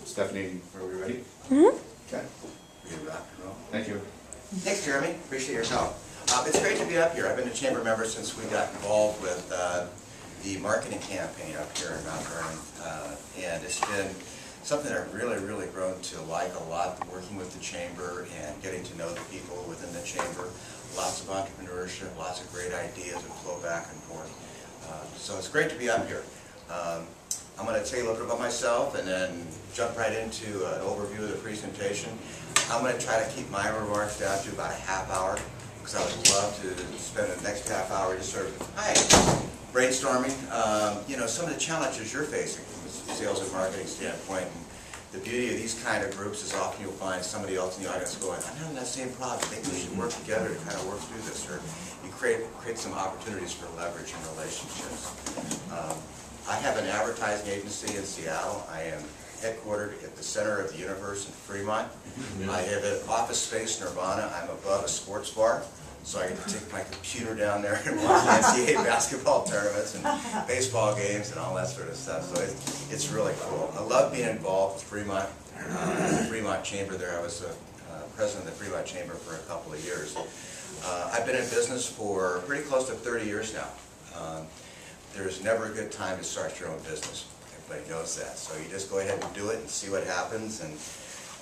Stephanie, are we ready? Mm-hmm. Okay. Thank you. Thanks, Jeremy. Appreciate your help. It's great to be up here. I've been a chamber member since we got involved with the marketing campaign up here in Mount Vernon, and it's been something I've really grown to like a lot, working with the chamber and getting to know the people within the chamber. Lots of entrepreneurship, lots of great ideas that flow back and forth. So it's great to be up here. I'm going to tell you a little bit about myself and then jump right into an overview of the presentation. I'm going to try to keep my remarks down to about a half hour because I would love to spend the next half hour just sort of brainstorming, you know, some of the challenges you're facing from a sales and marketing standpoint. And the beauty of these kind of groups is often you'll find somebody else in the audience going, I'm having that same problem. Maybe we should work together to kind of work through this. Or you create some opportunities for leverage and relationships. I have an advertising agency in Seattle. I am headquartered at the center of the universe in Fremont. I have an office space nirvana. I'm above a sports bar, so I get to take my computer down there and watch NCAA basketball tournaments and baseball games and all that sort of stuff. So it's really cool. I love being involved with Fremont. The Fremont Chamber there. I was president of the Fremont Chamber for a couple of years. I've been in business for pretty close to 30 years now. There's never a good time to start your own business. Everybody knows that. So you just go ahead and do it and see what happens. And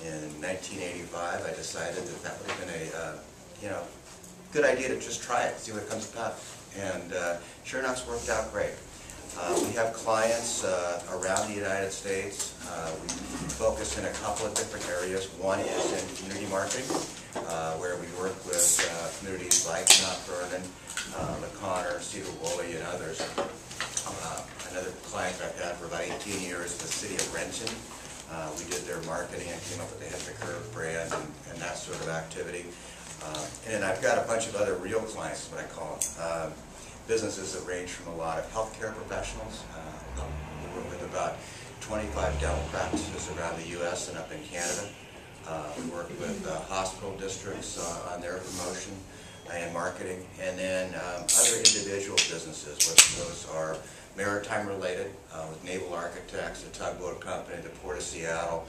in 1985, I decided that that would have been a good idea to just try it, see what comes about. And sure enough, it's worked out great. We have clients around the United States. We focus in a couple of different areas. One is in community marketing, where we work with communities like Mount Vernon, LaConner, Cedar Woolley, and others. Another client I've had for about 18 years, the city of Renton. We did their marketing and came up with the Hit the Curve brand and that sort of activity. And I've got a bunch of other real clients, is what I call them. Businesses that range from a lot of healthcare professionals. We work with about 25 dental practices around the U.S. and up in Canada. We work with hospital districts on their promotion and marketing, and then other individual businesses, whether those are maritime related, with naval architects, a tugboat company, the Port of Seattle,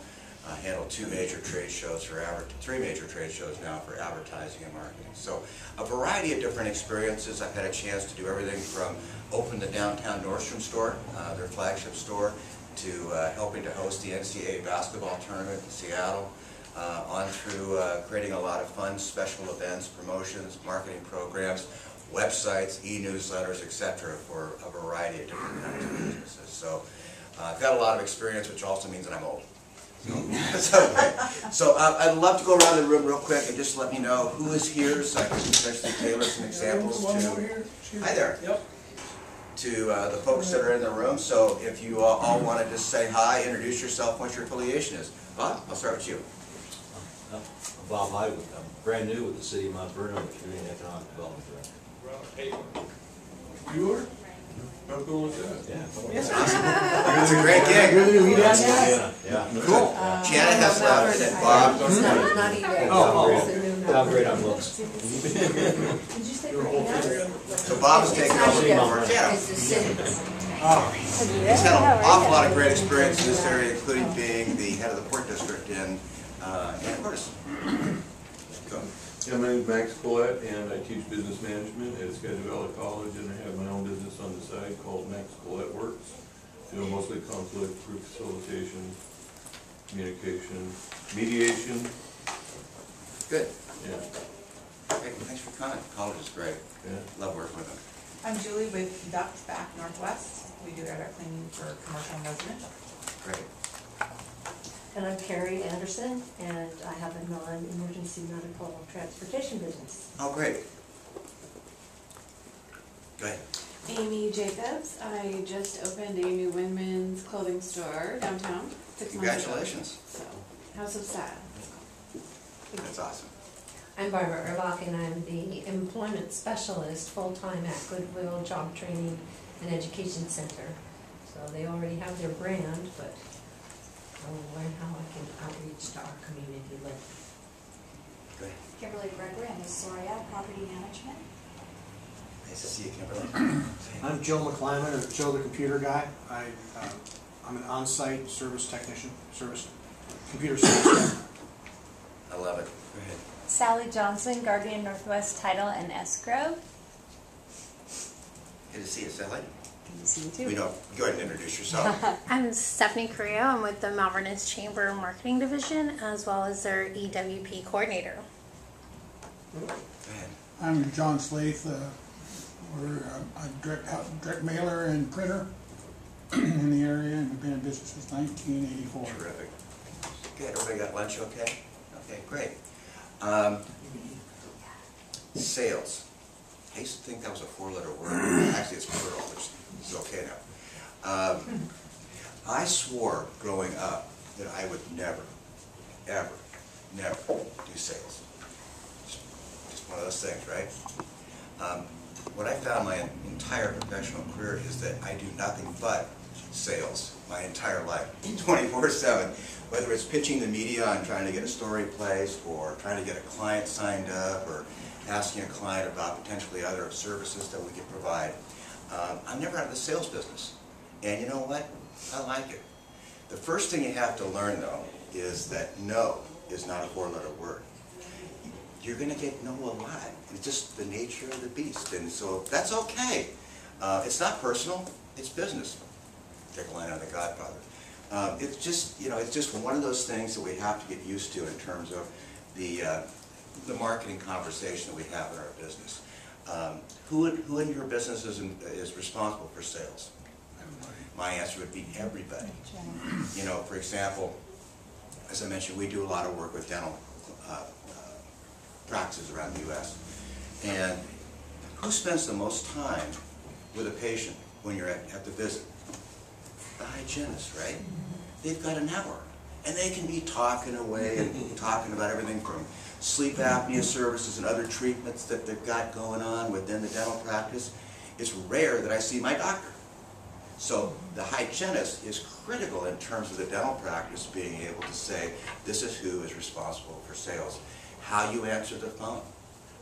handle 2 major trade shows for 3 major trade shows now for advertising and marketing. So a variety of different experiences. I've had a chance to do everything from open the downtown Nordstrom store, their flagship store, to helping to host the NCAA basketball tournament in Seattle, on through creating a lot of fun special events, promotions, marketing programs, websites, e-newsletters, etc. for a variety of different kinds of businesses. So I've got a lot of experience, which also means that I'm old. So I'd love to go around the room real quick and just let me know who is here, so I can potentially tailor some examples to. Hi there. Yep. To the folks that are in the room. So if you all want to just say hi, introduce yourself, what your affiliation is. Bob, I'll start with you. Bob Hywood. I'm brand new with the city of Mount Vernon, the Community and Economic Development Director. You are? How cool is that? Yeah. That's awesome. It's a great gig. Yeah. Cool. Janet has left and Bob. Not even. How great I'm looks. Did you say So Bob is taking over for Janet. He's had an awful lot of great experience in this area, including being the head of the Port District in Curtis. Go. Yeah, my name is Max Collette, and I teach business management at Skagit Valley College, and I have my own business on the side called Max Collette Works. Do mostly conflict, group facilitation, communication, mediation. Good. Yeah. Hey, thanks for coming. College is great. Yeah. Love working with them. I'm Julie with Ducks Back Northwest. We do air cleaning for commercial and residential. Great. And I'm Carrie Anderson, and I have a non-emergency medical transportation business. Oh, great. Go ahead. Amy Jacobs. I just opened a new women's clothing store downtown 6 months ago. Congratulations. So, House of Style. That's awesome. I'm Barbara Erbach, and I'm the employment specialist full-time at Goodwill Job Training and Education Center. So they already have their brand, but I will learn how I can outreach to our community later. Go ahead. Kimberly Gregory, I'm with Soria Property Management. Nice to see you, Kimberly. I'm Joe McClyman, or Joe the Computer Guy. I'm an on-site service technician, computer service tech. I love it. Go ahead. Sally Johnson, Guardian Northwest Title and Escrow. Good to see you, Sally. Good to see you We too. know. Go ahead and introduce yourself. I'm Stephanie Correa. I'm with the Mount Vernon Chamber Marketing Division as well as their EWP coordinator. Go ahead. I'm John Slaith. We're a direct mailer and printer in the area, and we've been in business since 1984. Terrific. Good. Everybody got lunch okay? Okay, great. Sales. I used to think that was a four-letter word. Actually, it's plural, which is okay now. I swore growing up that I would never, ever, never do sales. Just one of those things, right? What I found my entire professional career is that I do nothing but sales my entire life, 24/7. Whether it's pitching the media on trying to get a story placed, or trying to get a client signed up, or asking a client about potentially other services that we could provide. I'm never out of the sales business. And you know what? I like it. The first thing you have to learn, though, is that no is not a four-letter word. You're going to get no a lot. It's just the nature of the beast. And so that's okay. It's not personal. It's business. Take a line out of The Godfather. It's just, it's just one of those things that we have to get used to in terms of the marketing conversation that we have in our business. Who in your business is responsible for sales? Everybody. My answer would be everybody. For example, as I mentioned, we do a lot of work with dental practices around the U.S. And who spends the most time with a patient when you're at the visit? The hygienist, right? They've got an hour. And they can be talking away and talking about everything from sleep apnea services and other treatments that they've got going on within the dental practice. It's rare that I see my doctor. So the hygienist is critical in terms of the dental practice being able to say, this is who is responsible for sales. How you answer the phone,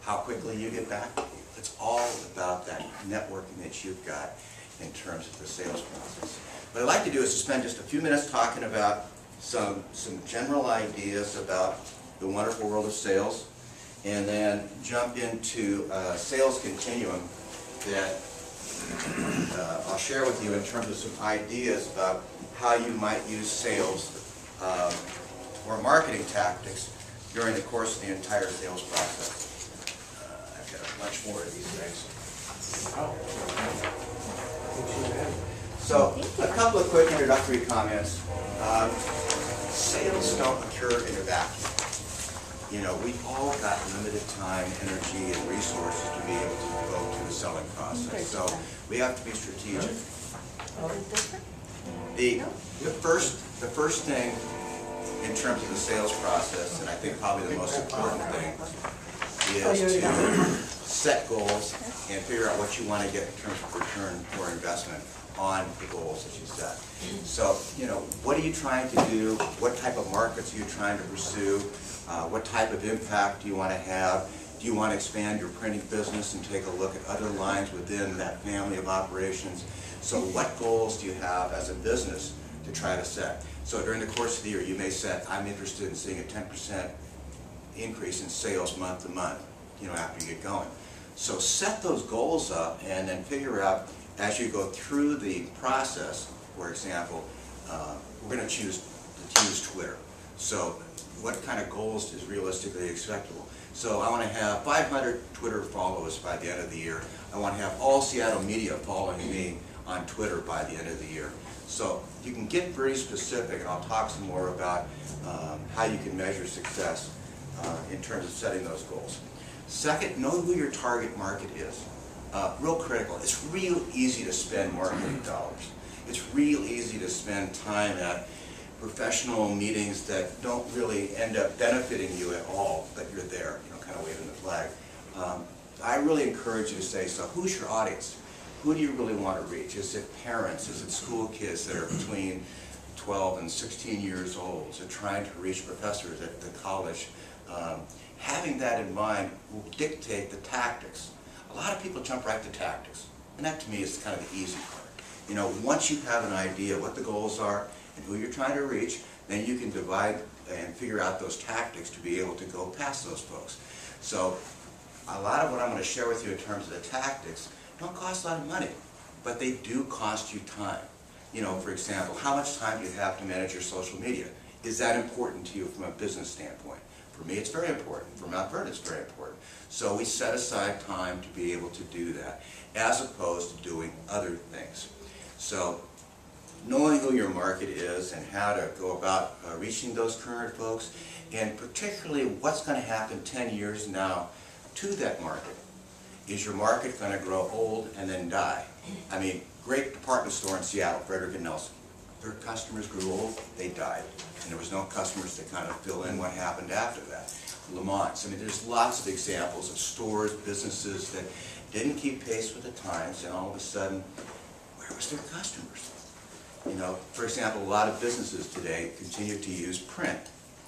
how quickly you get back. It's all about that networking that you've got in terms of the sales process. What I'd like to do is to spend just a few minutes talking about some general ideas about the wonderful world of sales, and then jump into a sales continuum that I'll share with you in terms of some ideas about how you might use sales or marketing tactics during the course of the entire sales process. I've got a bunch more of these things. So, a couple of quick introductory comments. Sales don't occur in a vacuum. We've all got limited time, energy, and resources to be able to devote to the selling process. So we have to be strategic. The first thing in terms of the sales process, and I think probably the most important thing, is to set goals and figure out what you want to get in terms of return for investment on the goals that you set. So, what are you trying to do? What type of markets are you trying to pursue? What type of impact do you want to have? Do you want to expand your printing business and take a look at other lines within that family of operations? So what goals do you have as a business to try to set? So during the course of the year, you may set, I'm interested in seeing a 10% increase in sales month to month, after you get going. So set those goals up and then figure out, as you go through the process, for example, we're going to choose Twitter. So what kind of goals is realistically acceptable? So I want to have 500 Twitter followers by the end of the year. I want to have all Seattle media following me on Twitter by the end of the year. So you can get very specific, and I'll talk some more about how you can measure success in terms of setting those goals. Second, know who your target market is. Real critical. It's real easy to spend marketing dollars. It's real easy to spend time at professional meetings that don't really end up benefiting you at all, but you're there, kind of waving the flag. I really encourage you to say, so who's your audience? Who do you really want to reach? Is it parents? Is it school kids that are between 12 and 16 years old? Is it trying to reach professors at the college? Having that in mind will dictate the tactics. A lot of people jump right to tactics, and that to me is kind of the easy part. You know, once you have an idea what the goals are and who you're trying to reach, then you can divide and figure out those tactics to be able to go past those folks. So a lot of what I'm going to share with you in terms of the tactics don't cost a lot of money, but they do cost you time. You know, for example, how much time do you have to manage your social media? Is that important to you from a business standpoint? For me, it's very important. For Mount Vernon, it's very important. So we set aside time to be able to do that, as opposed to doing other things. So knowing who your market is and how to go about reaching those current folks, and particularly what's going to happen 10 years now to that market. Is your market going to grow old and then die? I mean, great department store in Seattle, Frederick and Nelson. Their customers grew old, they died. And there was no customers to kind of fill in what happened after that. Lamont, I mean, there's lots of examples of stores, businesses that didn't keep pace with the times, and all of a sudden, where was their customers? You know, for example, a lot of businesses today continue to use print.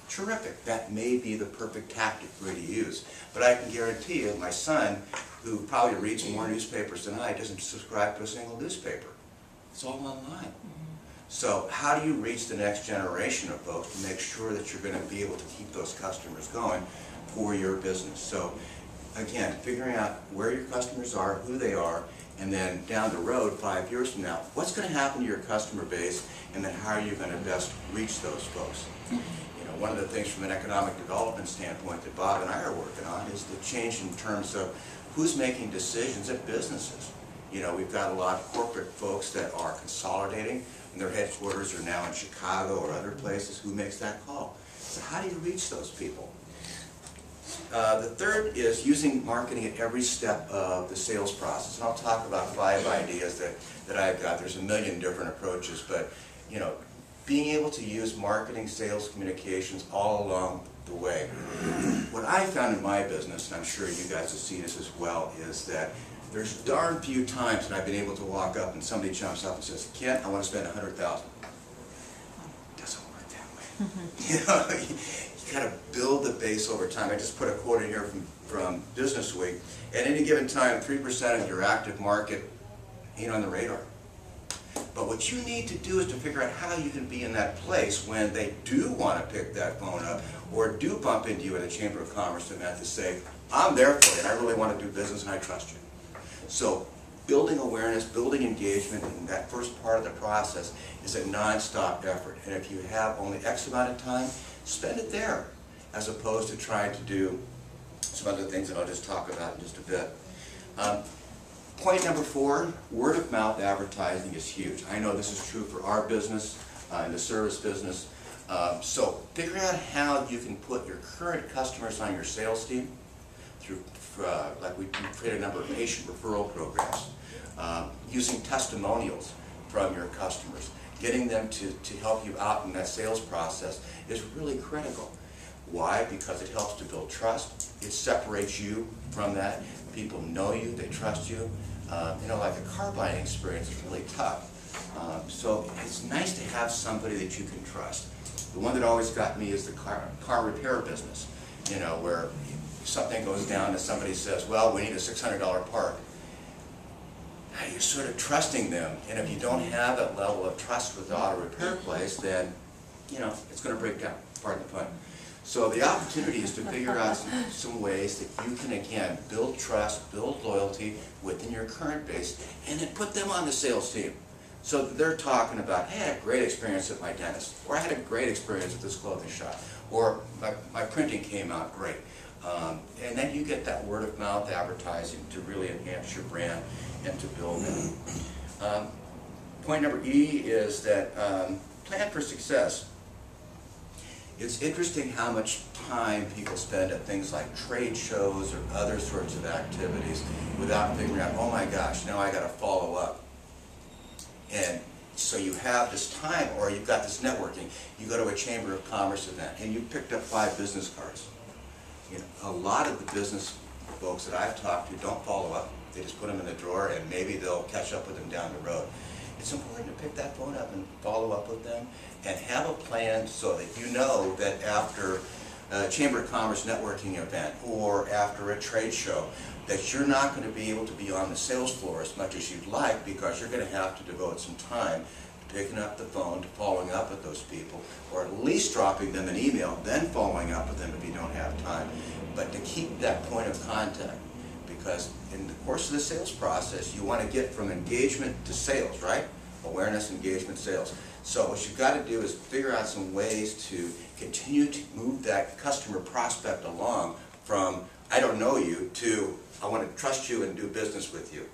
Terrific. That may be the perfect tactic for you to use. But I can guarantee you, my son, who probably reads more newspapers than I, doesn't subscribe to a single newspaper. It's all online. So how do you reach the next generation of folks to make sure that you're going to be able to keep those customers going for your business? So again, figuring out where your customers are, who they are, and then down the road, 5 years from now, what's going to happen to your customer base, and then how are you going to best reach those folks? You know, one of the things from an economic development standpoint that Bob and I are working on is the change in terms of who's making decisions at businesses. You know, we've got a lot of corporate folks that are consolidating, and their headquarters are now in Chicago or other places. Who makes that call? So how do you reach those people? The third is using marketing at every step of the sales process. And I'll talk about 5 ideas that I've got. There's a million different approaches, but you know, being able to use marketing, sales, communications all along the way. What I found in my business, and I'm sure you guys have seen this as well, is that there's darn few times that I've been able to walk up and somebody jumps up and says, "Kent, I want to spend $100,000. It doesn't work that way. You know, you got to build the base over time. I just put a quote in here from Business Week. At any given time, 3% of your active market ain't on the radar. But what you need to do is to figure out how you can be in that place when they do want to pick that phone up or do bump into you at a Chamber of Commerce event to say, "I'm there for you, and I really want to do business and I trust you." So building awareness, building engagement in that first part of the process is a non-stop effort. And if you have only X amount of time, spend it there, as opposed to trying to do some other things that I'll just talk about in just a bit. Point number 4, word of mouth advertising is huge. I know this is true for our business, in the service business. So figure out how you can put your current customers on your sales team through, like we create a number of patient referral programs, using testimonials from your customers. Getting them to help you out in that sales process is really critical. Why? Because it helps to build trust. It separates you from that. People know you, they trust you. You know, like a car buying experience is really tough. So it's nice to have somebody that you can trust. The one that always got me is the car repair business. You know, where something goes down and somebody says, "Well, we need a $600 part." You're sort of trusting them, and if you don't have that level of trust with the auto repair place, then, you know, it's going to break down, pardon the pun. So the opportunity is to figure out some ways that you can, again, build trust, build loyalty within your current base, and then put them on the sales team. So that they're talking about, "Hey, I had a great experience at my dentist," or "I had a great experience at this clothing shop," or my printing came out great. And then you get that word of mouth advertising to really enhance your brand and to build it. Point number E is that plan for success. It's interesting how much time people spend at things like trade shows or other sorts of activities without figuring out, "Oh my gosh, now I got to follow up." And so you have this time, or you've got this networking. You go to a Chamber of Commerce event and you picked up 5 business cards. You know, a lot of the business folks that I've talked to don't follow up. They just put them in the drawer, and maybe they'll catch up with them down the road. It's important to pick that phone up and follow up with them and have a plan so that you know that after a Chamber of Commerce networking event or after a trade show, that you're not going to be able to be on the sales floor as much as you'd like, because you're going to have to devote some time to picking up the phone, to following up with those people, or at least dropping them an email, then following up with them if you don't have time. But to keep that point of contact, because in the course of the sales process, you want to get from engagement to sales, right? Awareness, engagement, sales. So what you've got to do is figure out some ways to continue to move that customer prospect along from, I don't know you, to I want to trust you and do business with you.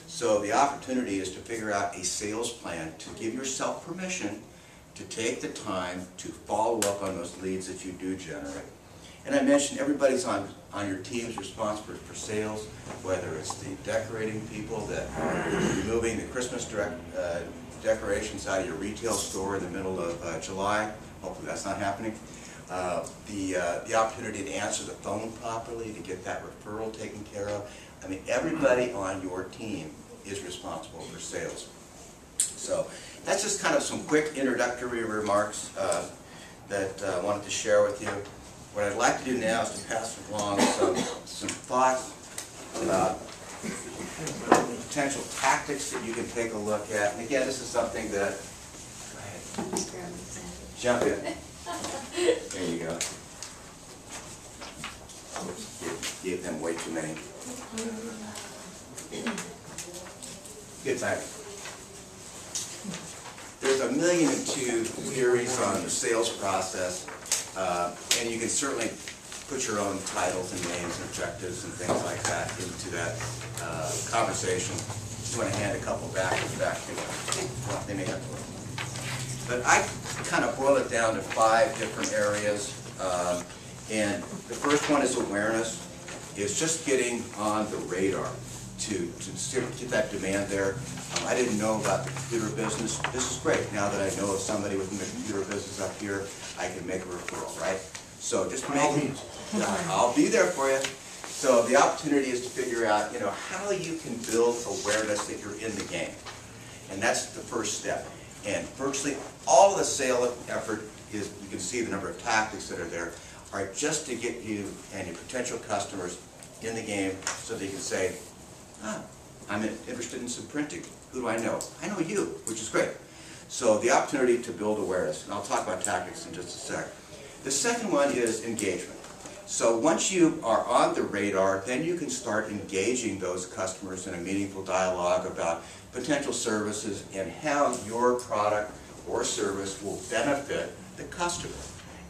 So the opportunity is to figure out a sales plan to give yourself permission to take the time to follow up on those leads that you do generate. And I mentioned everybody's on your team's responsible for sales, whether it's the decorating people that are removing the Christmas decorations out of your retail store in the middle of July. Hopefully that's not happening. The opportunity to answer the phone properly, to get that referral taken care of. I mean, everybody on your team is responsible for sales. So that's just kind of some quick introductory remarks that I wanted to share with you. What I'd like to do now is to pass along some thoughts about potential tactics that you can take a look at. And again, this is something that, go ahead, jump in. There you go. Oops, gave them way too many. Good time. There's 1,000,002 theories on the sales process, and you can certainly put your own titles and names and objectives and things like that into that conversation. Just want to hand a couple back to well, they may have to. But I kind of boil it down to 5 different areas, and the first one is awareness. It's just getting on the radar to get that demand there. I didn't know about the computer business. This is great. Now that I know of somebody within the computer business up here, I can make a referral, right? So just make it. I'll be there for you. So the opportunity is to figure out, how you can build awareness that you're in the game, and that's the first step. And virtually all of the sale effort is, you can see the number of tactics that are there, are just to get you and your potential customers in the game so they can say, I'm interested in some printing. Who do I know? I know you, which is great. So the opportunity to build awareness, and I'll talk about tactics in just a sec. The second one is engagement. So once you are on the radar, then you can start engaging those customers in a meaningful dialogue about potential services and how your product or service will benefit the customer,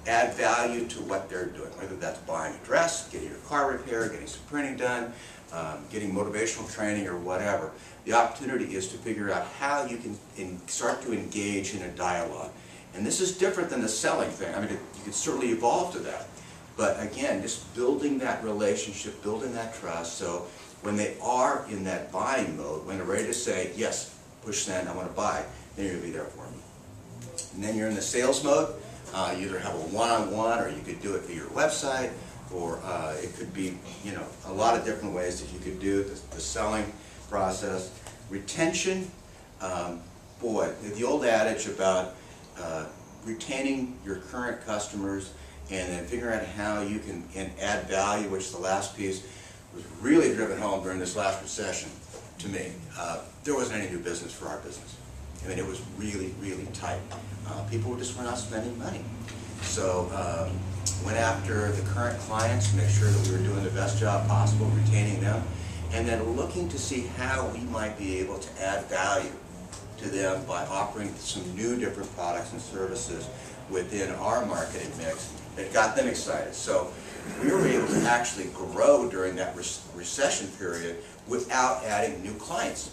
add value to what they're doing, whether that's buying a dress, getting your car repaired, getting some printing done, getting motivational training or whatever. The opportunity is to figure out how you can start to engage in a dialogue. And this is different than the selling thing. I mean, you can certainly evolve to that. But again, just building that relationship, building that trust, so when they are in that buying mode, when they're ready to say, yes, push send, I want to buy, then you're going to be there for them. And then you're in the sales mode. You either have a one-on-one, or you could do it via your website, or it could be, a lot of different ways that you could do the selling process. Retention, boy, the old adage about retaining your current customers and then figuring out how you can add value, which the last piece was really driven home during this last recession to me. There wasn't any new business for our business. I mean, it was really, really tight. People just were not spending money. So went after the current clients, make sure that we were doing the best job possible, retaining them, and then looking to see how we might be able to add value to them by offering some new different products and services within our marketing mix that got them excited. So we were able to actually grow during that recession period without adding new clients,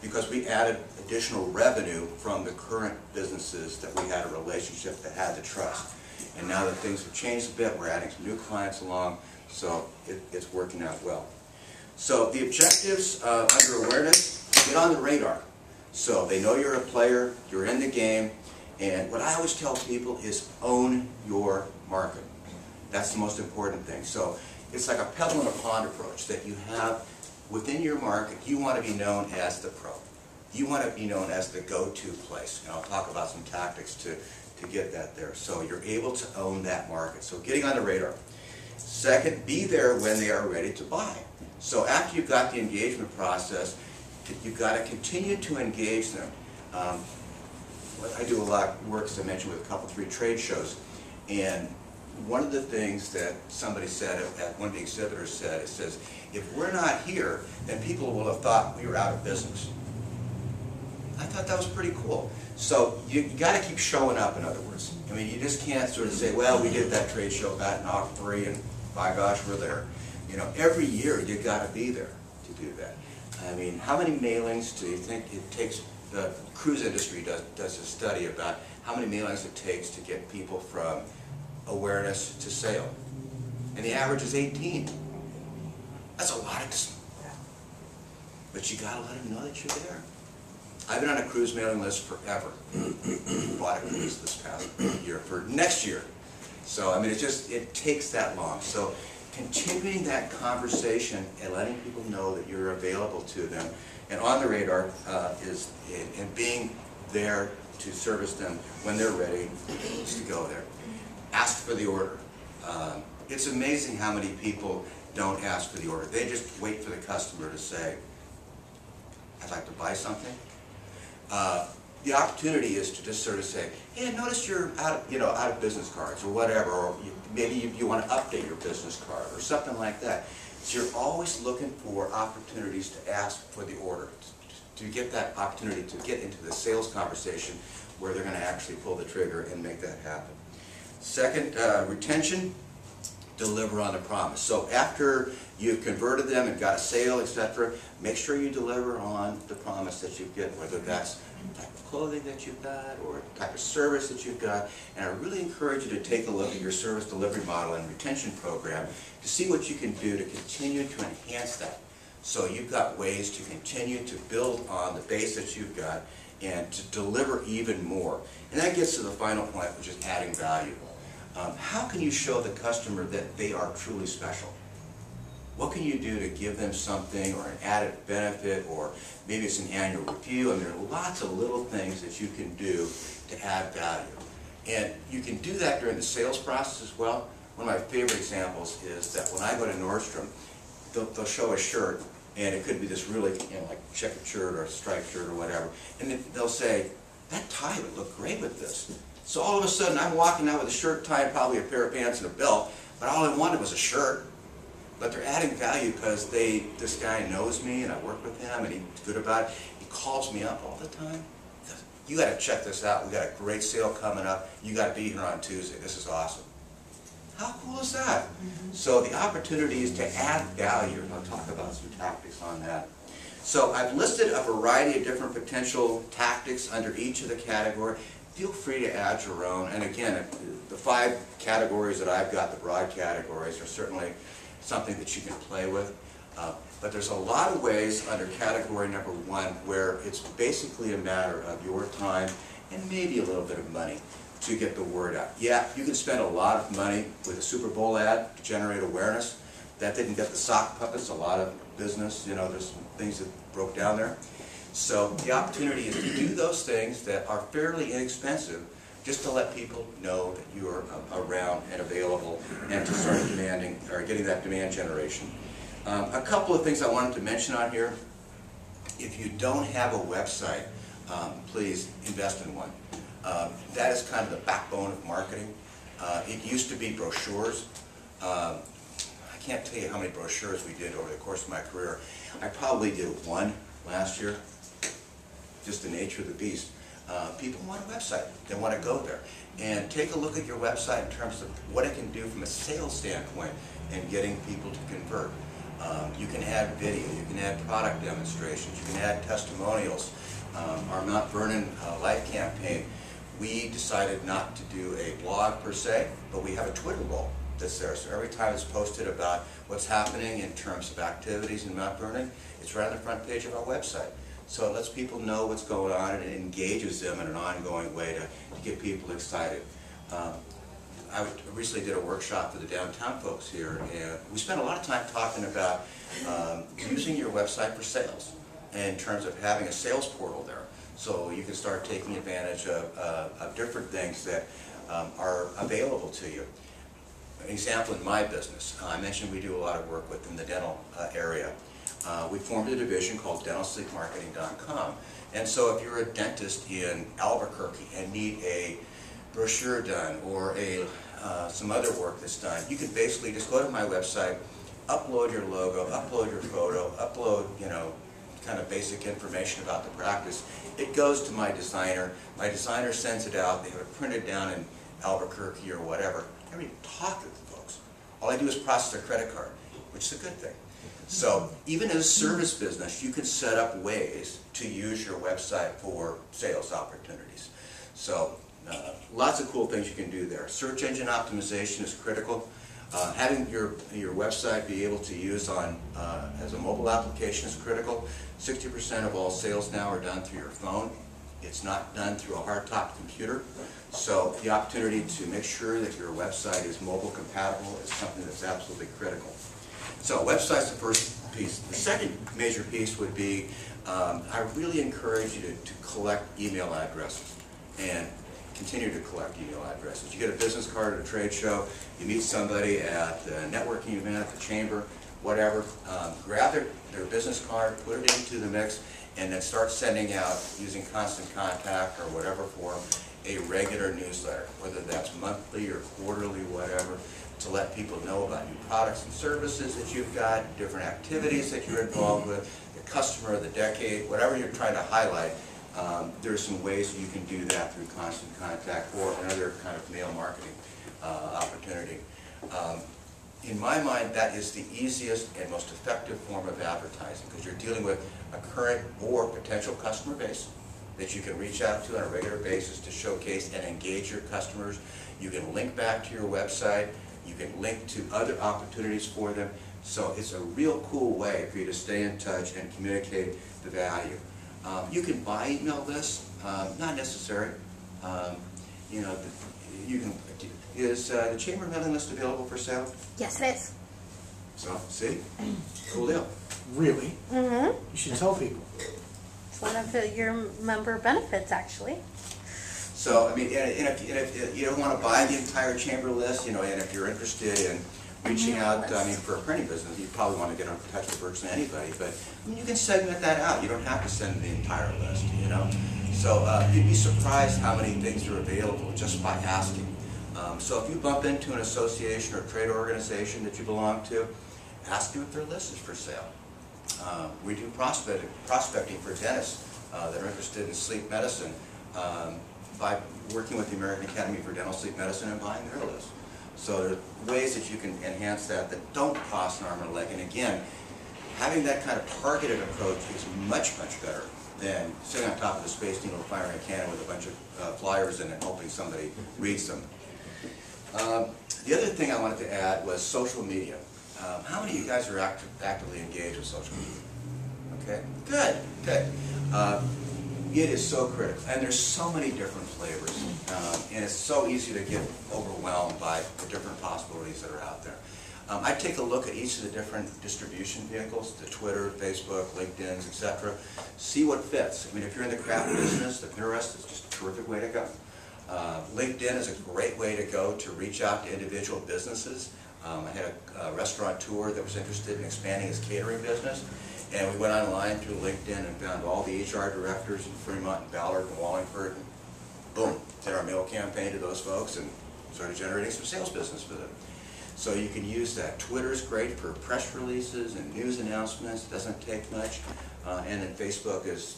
because we added additional revenue from the current businesses that we had a relationship that had the trust. And now that things have changed a bit, we're adding some new clients along, so it's working out well. So the objectives under awareness, get on the radar. So they know you're a player, you're in the game, and what I always tell people is own your market. That's the most important thing. So it's like a pebble in a pond approach that you have within your market. You want to be known as the pro. You want to be known as the go-to place. And I'll talk about some tactics to to get that there. So you're able to own that market. So getting on the radar. Second, be there when they are ready to buy. So after you've got the engagement process, you've got to continue to engage them. I do a lot of work, as I mentioned, with a couple, 3 trade shows, and one of the things that somebody said, one of the exhibitors said, it says, if we're not here, then people will have thought we were out of business. I thought that was pretty cool. So you got to keep showing up, in other words. I mean, you just can't sort of say, well, we did that trade show back in October, and by gosh, we're there. You know, every year you got to be there to do that. I mean, how many mailings do you think it takes? The cruise industry does a study about how many mailings it takes to get people from awareness to sale. And the average is 18. That's a lot of, but you got to let them know that you're there. I've been on a cruise mailing list forever. Bought a cruise this past year for next year. So, I mean, it takes that long. So, continuing that conversation and letting people know that you're available to them and on the radar and being there to service them when they're ready is to go there. Ask for the order. It's amazing how many people don't ask for the order. They just wait for the customer to say, I'd like to buy something. The opportunity is to just sort of say, hey, I noticed you're out of business cards or whatever, or maybe you want to update your business card or something like that. So you're always looking for opportunities to ask for the order, to get that opportunity to get into the sales conversation where they're going to actually pull the trigger and make that happen. Second, retention, deliver on the promise. So after you've converted them and got a sale, etc., make sure you deliver on the promise that you get, whether that's the type of clothing that you've got or the type of service that you've got. And I really encourage you to take a look at your service delivery model and retention program to see what you can do to continue to enhance that. So you've got ways to continue to build on the base that you've got and to deliver even more. And that gets to the final point, which is adding value. How can you show the customer that they are truly special? What can you do to give them something or an added benefit, or maybe it's an annual review? I mean, there are lots of little things that you can do to add value. And you can do that during the sales process as well. One of my favorite examples is that when I go to Nordstrom, they'll show a shirt, and it could be this really, like checkered shirt or striped shirt or whatever, and they'll say, that tie would look great with this. So all of a sudden, I'm walking out with a shirt, tie, and probably a pair of pants and a belt, but all I wanted was a shirt. But they're adding value because this guy knows me and I work with him and he's good about it. He calls me up all the time. He says, you got to check this out. We got a great sale coming up. You got to be here on Tuesday. This is awesome. How cool is that? So the opportunity is to add value, and I'll talk about some tactics on that. So I've listed a variety of different potential tactics under each of the categories. Feel free to add your own. And again, the 5 categories that I've got, the broad categories, are certainly something that you can play with. But there's a lot of ways under category number 1 where it's basically a matter of your time and maybe a little bit of money to get the word out. Yeah, you can spend a lot of money with a Super Bowl ad to generate awareness. That didn't get the sock puppets a lot of business. You know, there's some things that broke down there. So the opportunity is to do those things that are fairly inexpensive, just to let people know that you are around and available, and to start demanding or getting that demand generation. A couple of things I wanted to mention on here. If you don't have a website, please invest in one. That is kind of the backbone of marketing. It used to be brochures. I can't tell you how many brochures we did over the course of my career. I probably did 1 last year. Just the nature of the beast. People want a website. They want to go there. And take a look at your website in terms of what it can do from a sales standpoint and getting people to convert. You can add video, you can add product demonstrations, you can add testimonials. Our Mount Vernon Life campaign, we decided not to do a blog per se, but we have a Twitter role that's there. So every time it's posted about what's happening in terms of activities in Mount Vernon, it's right on the front page of our website. So it lets people know what's going on, and it engages them in an ongoing way to get people excited. I recently did a workshop for the downtown folks here, and we spent a lot of time talking about using your website for sales in terms of having a sales portal there. So you can start taking advantage of different things that are available to you. An example in my business, I mentioned we do a lot of work within the dental area. We formed a division called dentalsleepmarketing.com. And so if you're a dentist in Albuquerque and need a brochure done or some other work that's done, you can basically just go to my website, upload your logo, upload your photo, upload, kind of basic information about the practice. It goes to my designer. My designer sends it out. They have it printed down in Albuquerque or whatever. I don't even talk to the folks. All I do is process their credit card, which is a good thing. So even as a service business, you can set up ways to use your website for sales opportunities. So lots of cool things you can do there. Search engine optimization is critical. Having your website be able to use as a mobile application is critical. 60% of all sales now are done through your phone. It's not done through a hardtop computer. So the opportunity to make sure that your website is mobile compatible is something that's absolutely critical. So website's the first piece. The second major piece would be, I really encourage you to collect email addresses and continue to collect email addresses. You get a business card at a trade show, you meet somebody at a networking event at the chamber, whatever, grab their business card, put it into the mix, and then start sending out, using constant contact or whatever form, a regular newsletter, whether that's monthly or quarterly, whatever, to let people know about new products and services that you've got, different activities that you're involved with, the customer of the decade, whatever you're trying to highlight. There's some ways you can do that through constant contact or another kind of mail marketing opportunity. In my mind, that is the easiest and most effective form of advertising because you're dealing with a current or potential customer base that you can reach out to on a regular basis to showcase and engage your customers. You can link back to your website. You can link to other opportunities for them. So it's a real cool way for you to stay in touch and communicate the value. You can buy email lists, not necessary. Is the chamber mailing list available for sale? Yes, it is. So, see? Cool deal. Really? Mm-hmm. You should tell people. It's one of your member benefits, actually. So, I mean, and if you don't want to buy the entire chamber list, and if you're interested in reaching out, I mean, for a printing business, you probably want to get in touch with virtually anybody, but I mean, you can segment that out. You don't have to send the entire list, So you'd be surprised how many things are available just by asking. So if you bump into an association or trade organization that you belong to, ask them if their list is for sale. We do prospecting for dentists that are interested in sleep medicine by working with the American Academy for Dental Sleep Medicine and buying their list. So there are ways that you can enhance that don't cost an arm and a leg. And again, having that kind of targeted approach is much, much better than sitting on top of the Space Needle firing a cannon with a bunch of flyers in it and hoping somebody reads them. The other thing I wanted to add was social media. How many of you guys are actively engaged with social media? Okay, good, good. It is so critical, and there's so many different flavors, and it's so easy to get overwhelmed by the different possibilities that are out there. I take a look at each of the different distribution vehicles, the Twitter, Facebook, LinkedIn's, etc. See what fits. I mean, if you're in the craft business, the Pinterest is just a terrific way to go. LinkedIn is a great way to go to reach out to individual businesses. I had a restaurateur that was interested in expanding his catering business, and we went online through LinkedIn and found all the HR directors in Fremont and Ballard and Wallingford, and boom, did our mail campaign to those folks and started generating some sales business for them. So you can use that. Twitter's great for press releases and news announcements, doesn't take much, and then Facebook is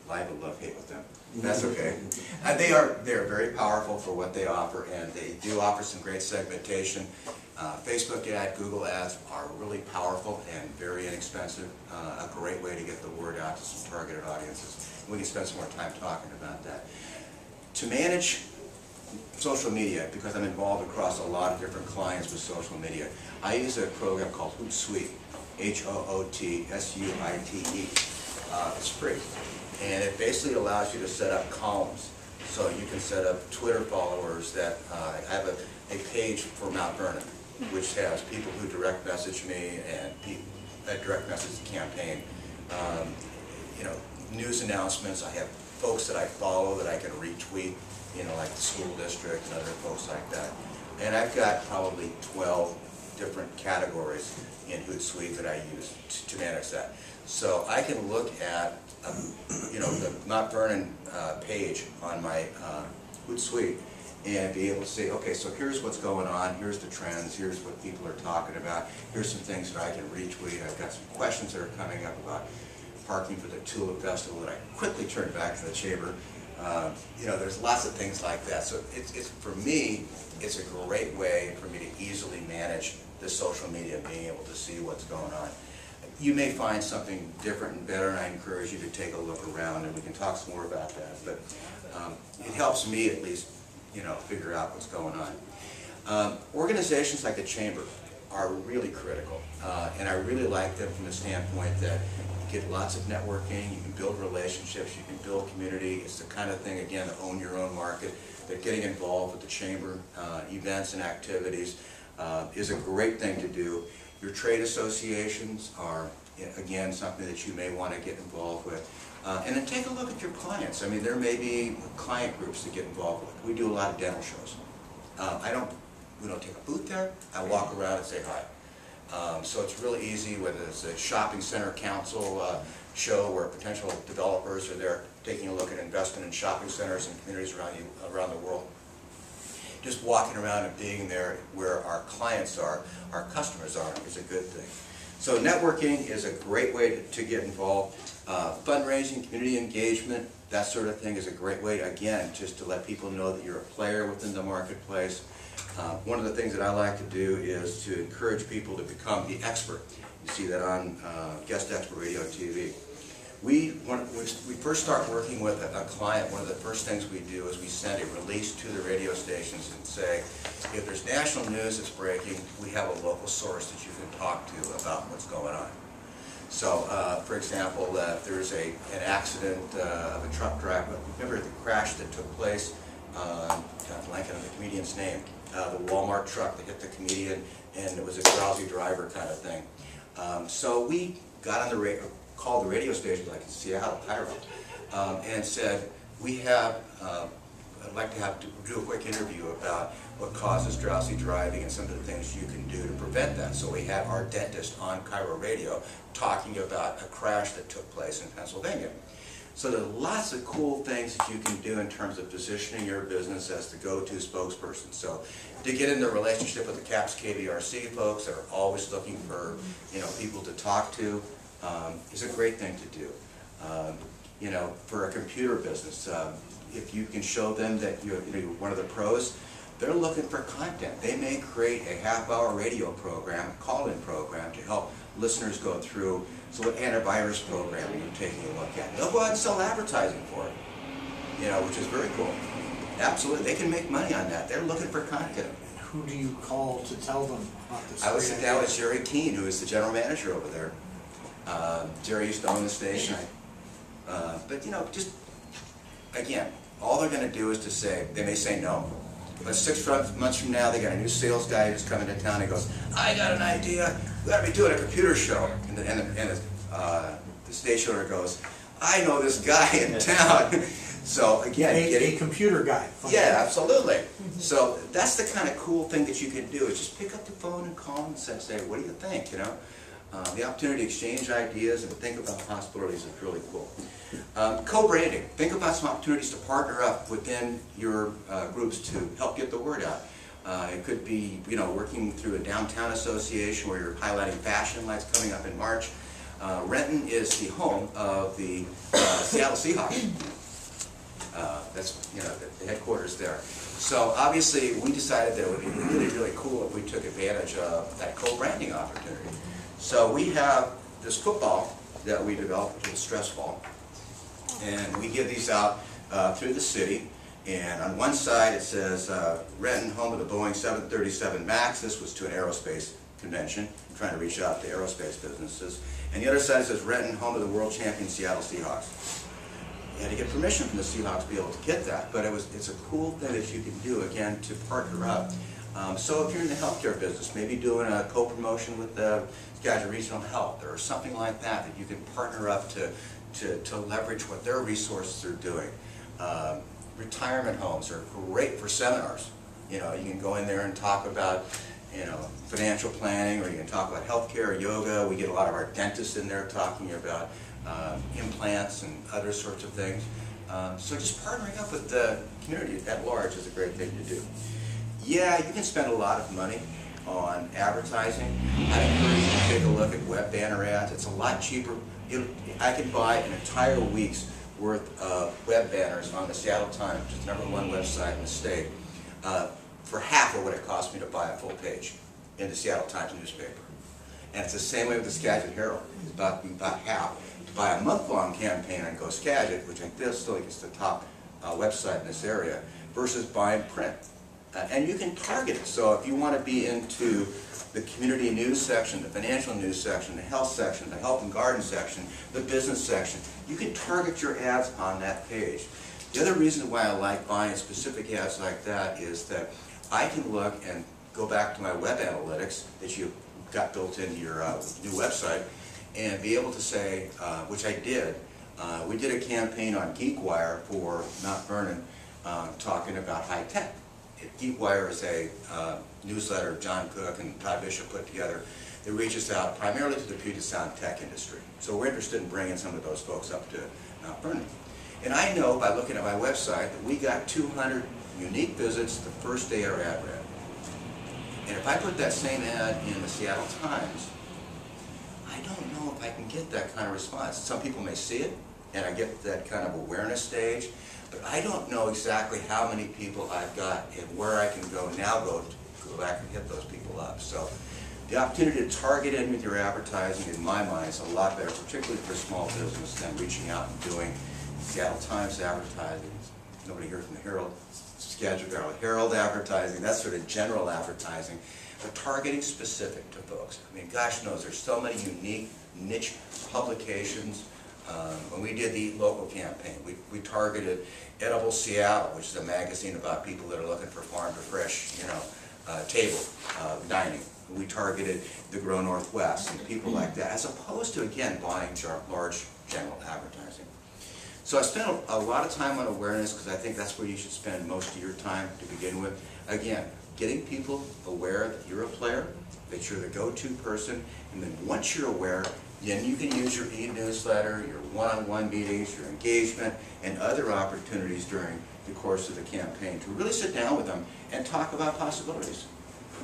live and love hate with them. That's okay. They're very powerful for what they offer, and they do offer some great segmentation. Facebook ad, Google ads are really powerful and very inexpensive. A great way to get the word out to some targeted audiences. We can spend some more time talking about that. To manage social media, because I'm involved across a lot of different clients with social media, I use a program called Hootsuite, Hootsuite. It's free. And it basically allows you to set up columns. So you can set up Twitter followers that have a page for Mount Vernon, which has people who direct message me and a direct message campaign. news announcements. I have folks that I follow that I can retweet, you know, like the school district and other folks like that. And I've got probably 12 different categories in Hootsuite that I use to manage that. So I can look at, you know, the Mount Vernon page on my Hootsuite and be able to say, okay, so here's what's going on, here's the trends, here's what people are talking about, here's some things that I can retweet. I've got some questions that are coming up about parking for the Tulip Festival that I quickly turned back to the chamber. You know, there's lots of things like that. So it's for me, it's a great way for me to easily manage the social media and being able to see what's going on. You may find something different and better, and I encourage you to take a look around, and we can talk some more about that. But it helps me at least, you know, figure out what's going on. Organizations like the Chamber are really critical, and I really like them from the standpoint that you get lots of networking, you can build relationships, you can build community. It's the kind of thing, again, to own your own market. That getting involved with the Chamber events and activities is a great thing to do. Your trade associations are, again, something that you may want to get involved with. And then take a look at your clients. I mean, there may be client groups to get involved with. We do a lot of dental shows. We don't take a booth there. I walk around and say hi. So it's really easy, whether it's a shopping center council show where potential developers are there taking a look at investment in shopping centers and communities around the world. Just walking around and being there where our clients are, our customers are, is a good thing. So networking is a great way to get involved. Fundraising, community engagement, that sort of thing is a great way, again, just to let people know that you're a player within the marketplace. One of the things that I like to do is to encourage people to become the expert. You see that on Guest Expert Radio and TV. When we first start working with a client, one of the first things we do is we send a release to the radio stations and say, if there's national news that's breaking, we have a local source that you can talk to about what's going on. So, for example, if there's an accident of a truck driver, remember the crash that took place, I'm blanking on the comedian's name, the Walmart truck that hit the comedian, and it was a drowsy driver kind of thing. So we got on the radio, called the radio station like in Seattle, Cairo, and said, we have, I'd like to do a quick interview about what causes drowsy driving and some of the things you can do to prevent that. So we had our dentist on Cairo Radio talking about a crash that took place in Pennsylvania. So there are lots of cool things that you can do in terms of positioning your business as the go-to spokesperson. So to get in the relationship with the CAPS KVRC folks that are always looking for, you know, people to talk to, is a great thing to do. You know, for a computer business, if you can show them that you're one of the pros, they're looking for content. They may create a half-hour radio program, call-in program to help listeners go through. So what antivirus program are you taking a look at? They'll go out and sell advertising for it, you know, which is very cool. Absolutely, they can make money on that. They're looking for content. Who do you call to tell them about this? I would sit down with Jerry Keene, who is the general manager over there. Jerry used to own the station. But you know, just, again, all they're going to do is to say, they may say no. But 6 months from now, they got a new sales guy who's coming to town and goes, I got an idea, we got to be doing a computer show. And the station owner goes, I know this guy in town. So again, a computer guy. Yeah, absolutely. So that's the kind of cool thing that you can do, is just pick up the phone and call them and say, what do you think, you know? The opportunity to exchange ideas and think about possibilities is really cool. Co-branding. Think about some opportunities to partner up within your groups to help get the word out. It could be, you know, working through a downtown association where you're highlighting fashion lights coming up in March. Renton is the home of the Seattle Seahawks. That's, you know, the headquarters there. So obviously we decided that it would be really, really cool if we took advantage of that co-branding opportunity. So we have this football that we developed, which is a stress ball, and we give these out through the city. And on one side it says Renton, home of the Boeing 737 MAX. This was to an aerospace convention, trying to reach out to aerospace businesses. And the other side says Renton, home of the world champion Seattle Seahawks. You had to get permission from the Seahawks to be able to get that, but it's a cool thing that you can do, again, to partner up. So if you're in the healthcare business, maybe doing a co-promotion with the Skagit Regional Health or something like that, that you can partner up to to leverage what their resources are doing. Retirement homes are great for seminars. You know, you can go in there and talk about, you know, financial planning, or you can talk about healthcare, yoga. We get a lot of our dentists in there talking about implants and other sorts of things. So just partnering up with the community at large is a great thing to do. Yeah, you can spend a lot of money on advertising. I encourage you to take a look at web banner ads. It's a lot cheaper. I can buy an entire week's worth of web banners on the Seattle Times, which is the #1 website in the state, for half of what it cost me to buy a full page in the Seattle Times newspaper. And it's the same way with the Skagit Herald. It's about half. To buy a month-long campaign on Go Skagit, which I still think is the top website in this area, versus buying print. And you can target it. So if you want to be into the community news section, the financial news section, the health section, the health and garden section, the business section, you can target your ads on that page. The other reason why I like buying specific ads like that is that I can look and go back to my web analytics that you've got built into your new website and be able to say, which I did, we did a campaign on GeekWire for Mount Vernon talking about high tech. GeekWire is a newsletter John Cook and Todd Bishop put together that reaches out primarily to the Puget Sound tech industry. So we're interested in bringing some of those folks up to Mount Vernon. And I know by looking at my website that we got 200 unique visits the first day our ad ran. And if I put that same ad in the Seattle Times, I don't know if I can get that kind of response. Some people may see it, and I get that kind of awareness stage, but I don't know exactly how many people I've got and where I can go back and hit those people up. So the opportunity to target in with your advertising, in my mind, is a lot better, particularly for small business, than reaching out and doing Seattle Times advertising. Nobody here from the Herald, Skagit Valley Herald advertising, that sort of general advertising, but targeting specific to folks. I mean, gosh knows, there's so many unique niche publications. When we did the Eat Local campaign, we targeted Edible Seattle, which is a magazine about people that are looking for farm to fresh, you know, table dining. We targeted the Grow Northwest and people like that, as opposed to, again, buying large general advertising. So I spent a lot of time on awareness because I think that's where you should spend most of your time to begin with. Again, getting people aware that you're a player, that you're the go-to person, and then once you're aware, then you can use your e-newsletter, your one-on-one meetings, your engagement, and other opportunities during the course of the campaign to really sit down with them and talk about possibilities.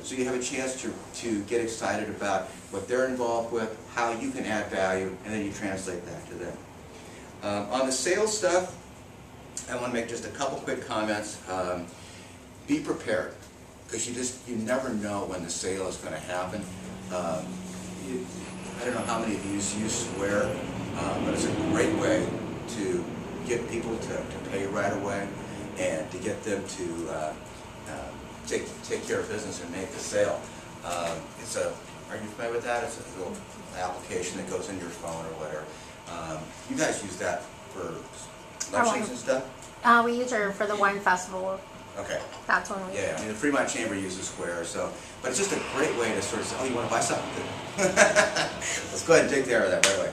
So you have a chance to get excited about what they're involved with, how you can add value, and then you translate that to them. On the sales stuff, I want to make just a couple quick comments. Be prepared, because you never know when the sale is going to happen. I don't know how many of you use Square, but it's a great way to get people to pay right away and to get them to take care of business and make the sale. Are you familiar with that? It's a little application that goes in your phone or whatever. You guys use that for luncheons and stuff? We use it for the wine festival. Okay. That's when we. Yeah, I mean the Fremont Chamber uses Square, but it's just a great way to sort of say, oh, you want to buy something? Let's go ahead and take care of that right away.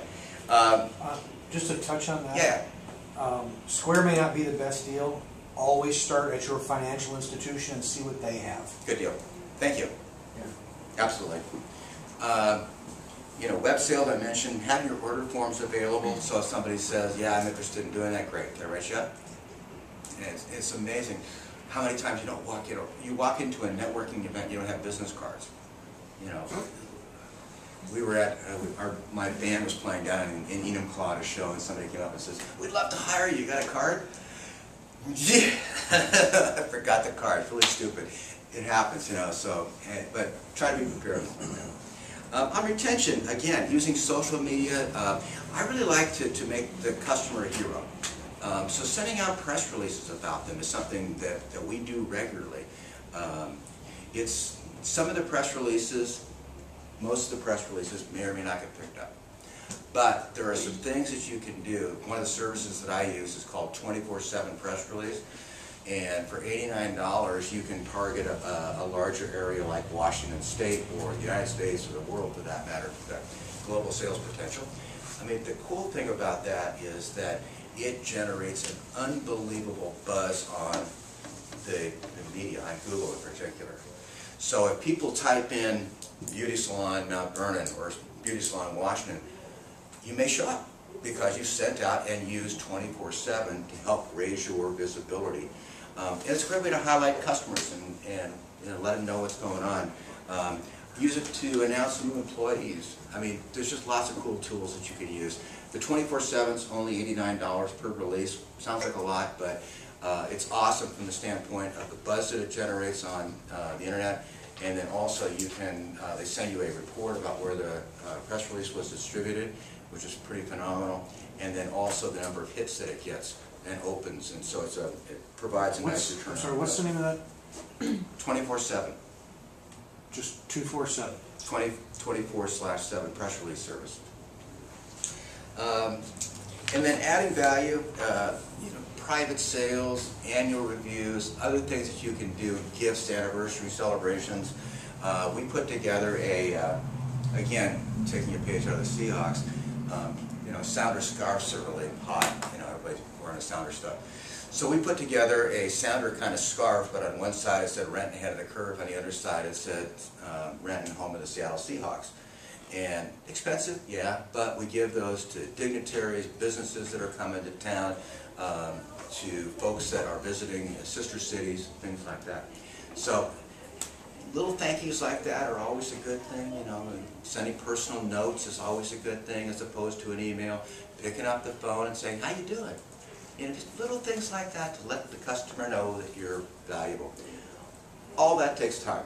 Just to touch on that. Yeah. Square may not be the best deal. Always start at your financial institution and see what they have. Good deal. Thank you. Yeah. Absolutely. You know, web sales, I mentioned, have your order forms available, so if somebody says, yeah, I'm interested in doing that, great. Can I write you up? And it's amazing how many times you walk into a networking event, you don't have business cards. You know, we were at, my band was playing down in Enumclaw at a show, and somebody came up and says, we'd love to hire you, you got a card? Yeah, I forgot the card, it's really stupid. It happens, you know, so, but try to be prepared. On retention, again, using social media, I really like to make the customer a hero. So sending out press releases about them is something that we do regularly. Some of the press releases, most of the press releases may or may not get picked up. But there are some things that you can do. One of the services that I use is called 24/7 press release. And for $89, you can target a larger area like Washington State or the United States or the world for that matter, that global sales potential. I mean, the cool thing about that is that it generates an unbelievable buzz on the media, on Google in particular. So if people type in beauty salon Mount Vernon or beauty salon Washington, you may show up because you sent out and used 24/7 to help raise your visibility. And it's a great way to highlight customers and you know, let them know what's going on. Use it to announce new employees. I mean, there's just lots of cool tools that you can use. The 24/7 is only $89 per release. Sounds like a lot, but it's awesome from the standpoint of the buzz that it generates on the internet. And then also you can, they send you a report about where the press release was distributed, which is pretty phenomenal. And then also the number of hits that it gets and opens. And so it provides a nice return. I'm sorry, what's the name of that? 24/7. Just 247. 24/7 press release service. And then adding value, you know, private sales, annual reviews, other things that you can do, gifts, anniversary celebrations. We put together again, taking a page out of the Seahawks, you know, Sounder scarves are really hot, you know, everybody's wearing a Sounder stuff. So we put together a Sounder kind of scarf, but on one side it said Renton ahead of the curve, on the other side it said Renton, home of the Seattle Seahawks. And expensive, yeah, but we give those to dignitaries, businesses that are coming to town, to folks that are visiting sister cities, things like that. So little thank yous like that are always a good thing, you know. Sending personal notes is always a good thing as opposed to an email. Picking up the phone and saying, how you doing? You know, just little things like that to let the customer know that you're valuable. All that takes time.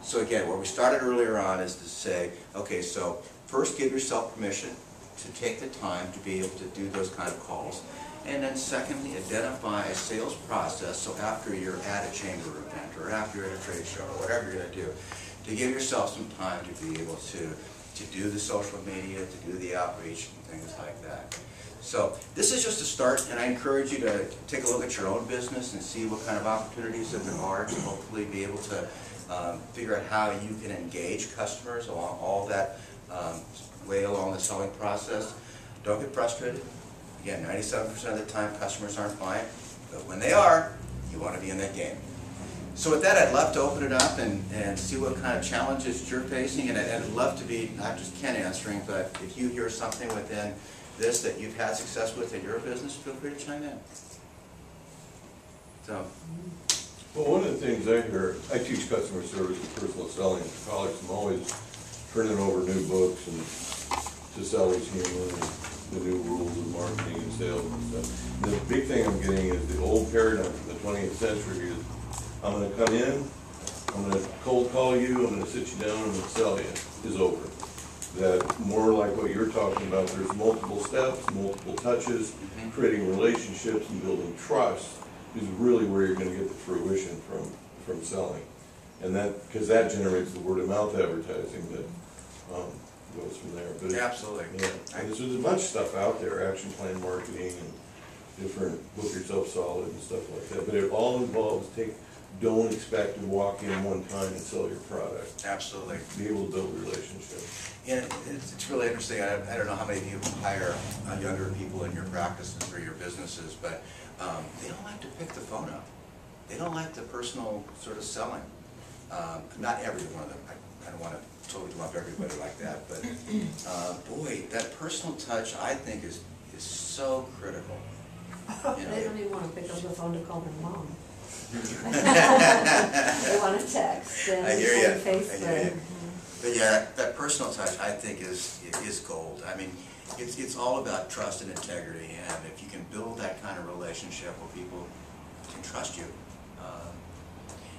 So again, where we started earlier on is to say, okay, so first give yourself permission to take the time to be able to do those kind of calls. And then secondly, identify a sales process, so after you're at a chamber event or after you're at a trade show or whatever you're going to do, to give yourself some time to be able to do the social media, to do the outreach and things like that. So this is just a start, and I encourage you to take a look at your own business and see what kind of opportunities that there are to hopefully be able to figure out how you can engage customers along all that way along the selling process. Don't get frustrated. Again, 97% of the time customers aren't buying, but when they are, you want to be in that game. So with that, I'd love to open it up and see what kind of challenges you're facing, and I'd love to be not just Ken answering, but if you hear something within this that you've had success with in your business, feel free to chime in. So. Well, one of the things I hear, I teach customer service and personal selling to colleagues. I'm always turning over new books and to sellers handling and the new rules of marketing and sales and stuff. And the big thing I'm getting is the old paradigm from the 20th century is I'm going to come in, I'm going to cold call you, I'm going to sit you down, I'm going to sell you, is over. That more like what you're talking about, there's multiple steps, multiple touches, creating relationships and building trust is really where you're going to get the fruition from selling. And that, because that generates the word of mouth advertising that goes from there. But absolutely. Yeah. And there's a bunch of stuff out there, action plan marketing and different book yourself solid and stuff like that. But it all involves don't expect to walk in one time and sell your product. Absolutely. Be able to build relationships. And it's really interesting. I don't know how many of you hire younger people in your practices or your businesses, but they don't like to pick the phone up. They don't like the personal sort of selling. Not every one of them. I don't want to totally lump everybody like that, but boy, that personal touch I think is so critical. You know, They don't even want to pick up the phone to call their mom. They want to text and I hear you. FaceTime. But yeah, that personal touch I think is gold. I mean, it's all about trust and integrity, and if you can build that kind of relationship where people can trust you.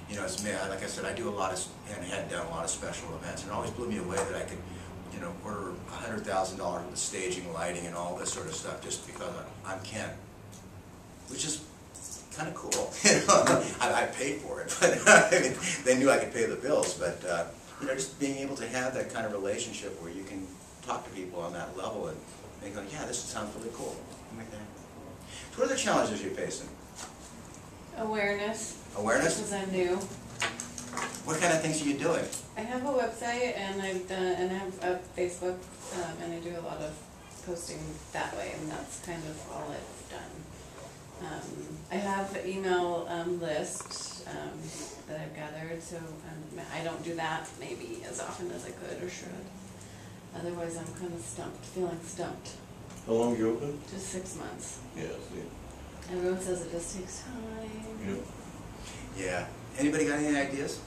You know, it's me. Like I said, I do a lot of and had done a lot of special events, and it always blew me away that I could, you know, order $100,000 worth of staging, lighting, and all this sort of stuff just because I'm Ken, which is kind of cool. You know, I paid for it, but I mean, they knew I could pay the bills. But you know, just being able to have that kind of relationship where you can talk to people on that level and they go, yeah, this sounds really cool. So what are the challenges you're facing? Awareness. Awareness? Because I'm new. What kind of things are you doing? I have a website and I have a Facebook, and I do a lot of posting that way, and that's kind of all I've done. I have an email list that I've gathered, so I don't do that maybe as often as I could or should. Otherwise, I'm kind of stumped, feeling stumped. How long you open? Just 6 months. Yeah, see. Everyone says it just takes time. Yep. Yeah. Anybody got any ideas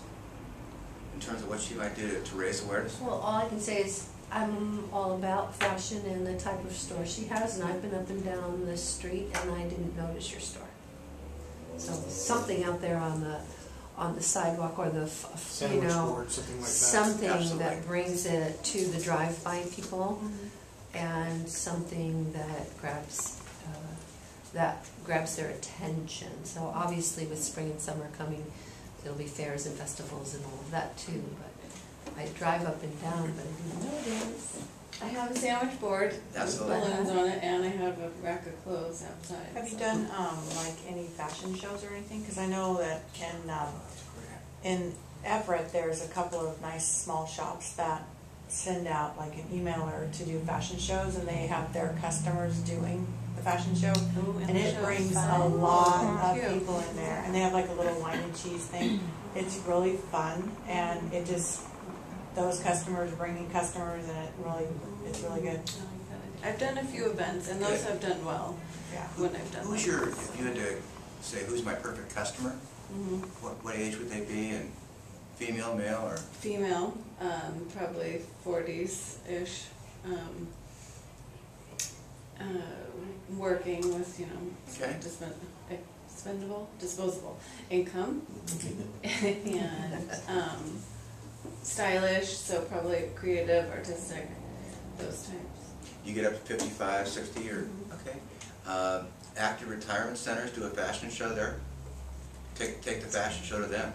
in terms of what she might do to raise awareness? Well, all I can say is I'm all about fashion and the type of store she has, and I've been up and down this street and I didn't notice your store. So something out there on the sidewalk or the Sandwich board, something like that. something Absolutely. that brings it to the drive-by people, and something that grabs their attention. So obviously with spring and summer coming, there'll be fairs and festivals and all of that too. But I drive up and down, but I didn't know this. I have a sandwich board with Absolutely. balloons on it, and I have a rack of clothes outside. Have you done, like, any fashion shows or anything? Because I know that in Everett, there's a couple of nice small shops that send out like an emailer to do fashion shows, and they have their customers doing the fashion show. And it brings a lot of people in there, and they have like a little wine and cheese thing. It's really fun, and it just, those customers bringing customers, and it's really good. I've done a few events, and those have done well. Yeah. When I've done Who's them. if you had to say who's my perfect customer, what age would they be, and female, male, or? Female, probably 40s-ish, working with, Okay. disposable income, and stylish, so probably creative, artistic, those types. You get up to 55, 60, or, okay. Active retirement centers do a fashion show there. Take the fashion show to them.